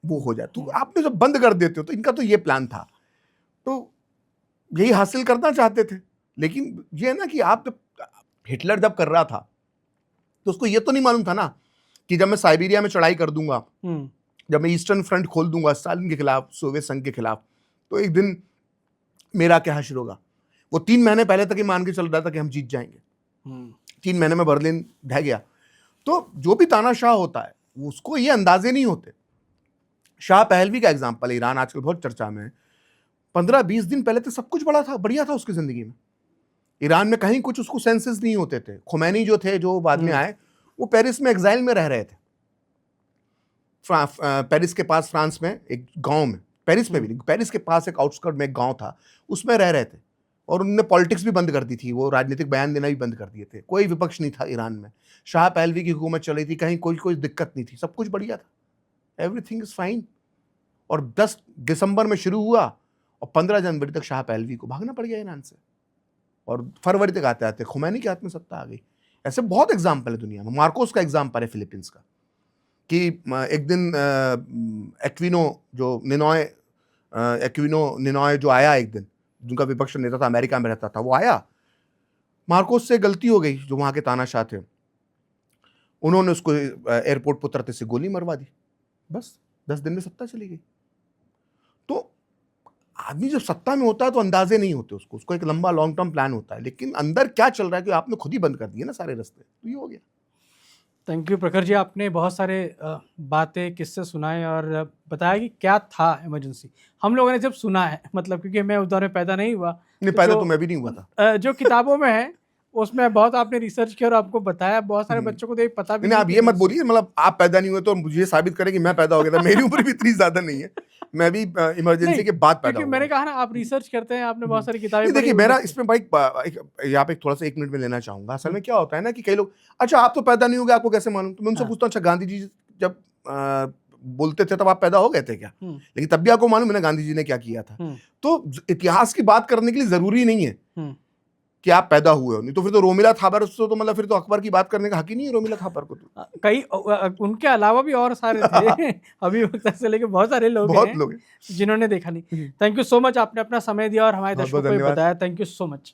वो हो जाए। तो आपने जब बंद कर देते हो, तो इनका तो ये प्लान था, तो यही हासिल करना चाहते थे। लेकिन ये है ना कि आप जब हिटलर जब कर रहा था तो उसको ये तो नहीं मालूम था ना कि जब मैं साइबेरिया में चढ़ाई कर दूंगा, जब मैं ईस्टर्न फ्रंट खोल दूंगा स्टालिन के खिलाफ, सोवियत संघ के खिलाफ, तो एक दिन मेरा क्या हासिल होगा। वो 3 महीने पहले तक ही मान के चल रहा था कि हम जीत जाएंगे। 3 महीने में बर्लिन ढह गया। तो जो भी तानाशाह होता है उसको ये अंदाजे नहीं होते। शाह पहलवी का एग्जाम्पल, ईरान आजकल बहुत चर्चा में है। 15-20 दिन पहले तो सब कुछ बड़ा था, बढ़िया था उसकी जिंदगी में। ईरान में कहीं कुछ उसको सेंसेस नहीं होते थे। खुमैनी जो थे, जो बाद में आए, वो पेरिस में एग्जाइल में रह रहे थे। पेरिस के पास फ्रांस में एक गांव में, पेरिस में भी नहीं, पेरिस के पास एक आउटस्कर्ट में एक गांव था, उसमें रह रहे थे। और उन्होंने पॉलिटिक्स भी बंद कर दी थी, वो राजनीतिक बयान देना भी बंद कर दिए थे। कोई विपक्ष नहीं था ईरान में। शाह पहलवी की हुकूमत चल रही थी, कहीं कोई दिक्कत नहीं थी, सब कुछ बढ़िया था, एवरीथिंग इज फाइन। और 10 दिसंबर में शुरू हुआ और 15 जनवरी तक शाह पहलवी को भागना पड़ गया ईरान से, और फरवरी तक आते आते खुमैनी के हाथ में सत्ता आ गई। ऐसे बहुत एग्जाम्पल है दुनिया में। मार्कोस का एग्जाम्पल है फिलीपींस का, कि एक दिन एक्विनो निनॉय जो आया एक दिन, जिनका विपक्ष नेता था, अमेरिका में रहता था, वो आया। मार्कोस से गलती हो गई, जो वहां के तानाशाह थे, उन्होंने उसको एयरपोर्ट पर उतरते से गोली मरवा दी। बस 10 दिन में सत्ता चली गई। तो आदमी जब सत्ता में होता है तो अंदाजे नहीं होते उसको एक लंबा लॉन्ग टर्म प्लान होता है, लेकिन अंदर क्या चल रहा है कि आपने खुद ही बंद कर दिए ना सारे रास्ते, तो ये हो गया। थैंक यू प्रखर जी, आपने बहुत सारे बातें, किस्से सुनाए और बताया कि क्या था इमरजेंसी। हम लोगों ने जब सुना है, मतलब क्योंकि मैं उस दौर में पैदा नहीं हुआ, नहीं पैदा तो मैं भी नहीं हुआ था। जो किताबों में है उसमें बहुत आपने रिसर्च किया और आपको बताया। बहुत सारे बच्चों को तो ये पता भी नहीं। आप ये मत बोलिए मतलब आप पैदा नहीं हुए तो मुझे साबित करें कि मैं पैदा हो गया था। मेरी उम्र भी इतनी ज्यादा नहीं है, मैं भी इमरजेंसी के बाद पैदा हुआ। मैंने कहा ना आप रिसर्च करते हैं, आपने बहुत सारी किताबें। देखिए मेरा इसमें भाई यहाँ पे थोड़ा सा 1 मिनट में लेना चाहूंगा। असल में क्या होता है ना कि कई लोग, अच्छा आप तो पैदा नहीं हो गए, आपको कैसे मालूम? तो मैं उनसे पूछता हूँ, अच्छा गांधी जी जब बोलते थे तब आप पैदा हो गए थे क्या? लेकिन तब भी आपको मालूम है ना गांधी जी ने क्या किया था। तो इतिहास की बात करने के लिए जरूरी नहीं है कि आप पैदा हुए हो, नहीं तो फिर तो रोमिला थापर तो मतलब फिर तो अकबर की बात करने का हक ही नहीं है रोमिला थापर को। तो कई उनके अलावा भी और सारे थे अभी से लेके बहुत सारे लोग हैं जिन्होंने देखा नहीं। थैंक यू सो मच, आपने अपना समय दिया और हमारे दर्शकों को बताया। Thank you so much.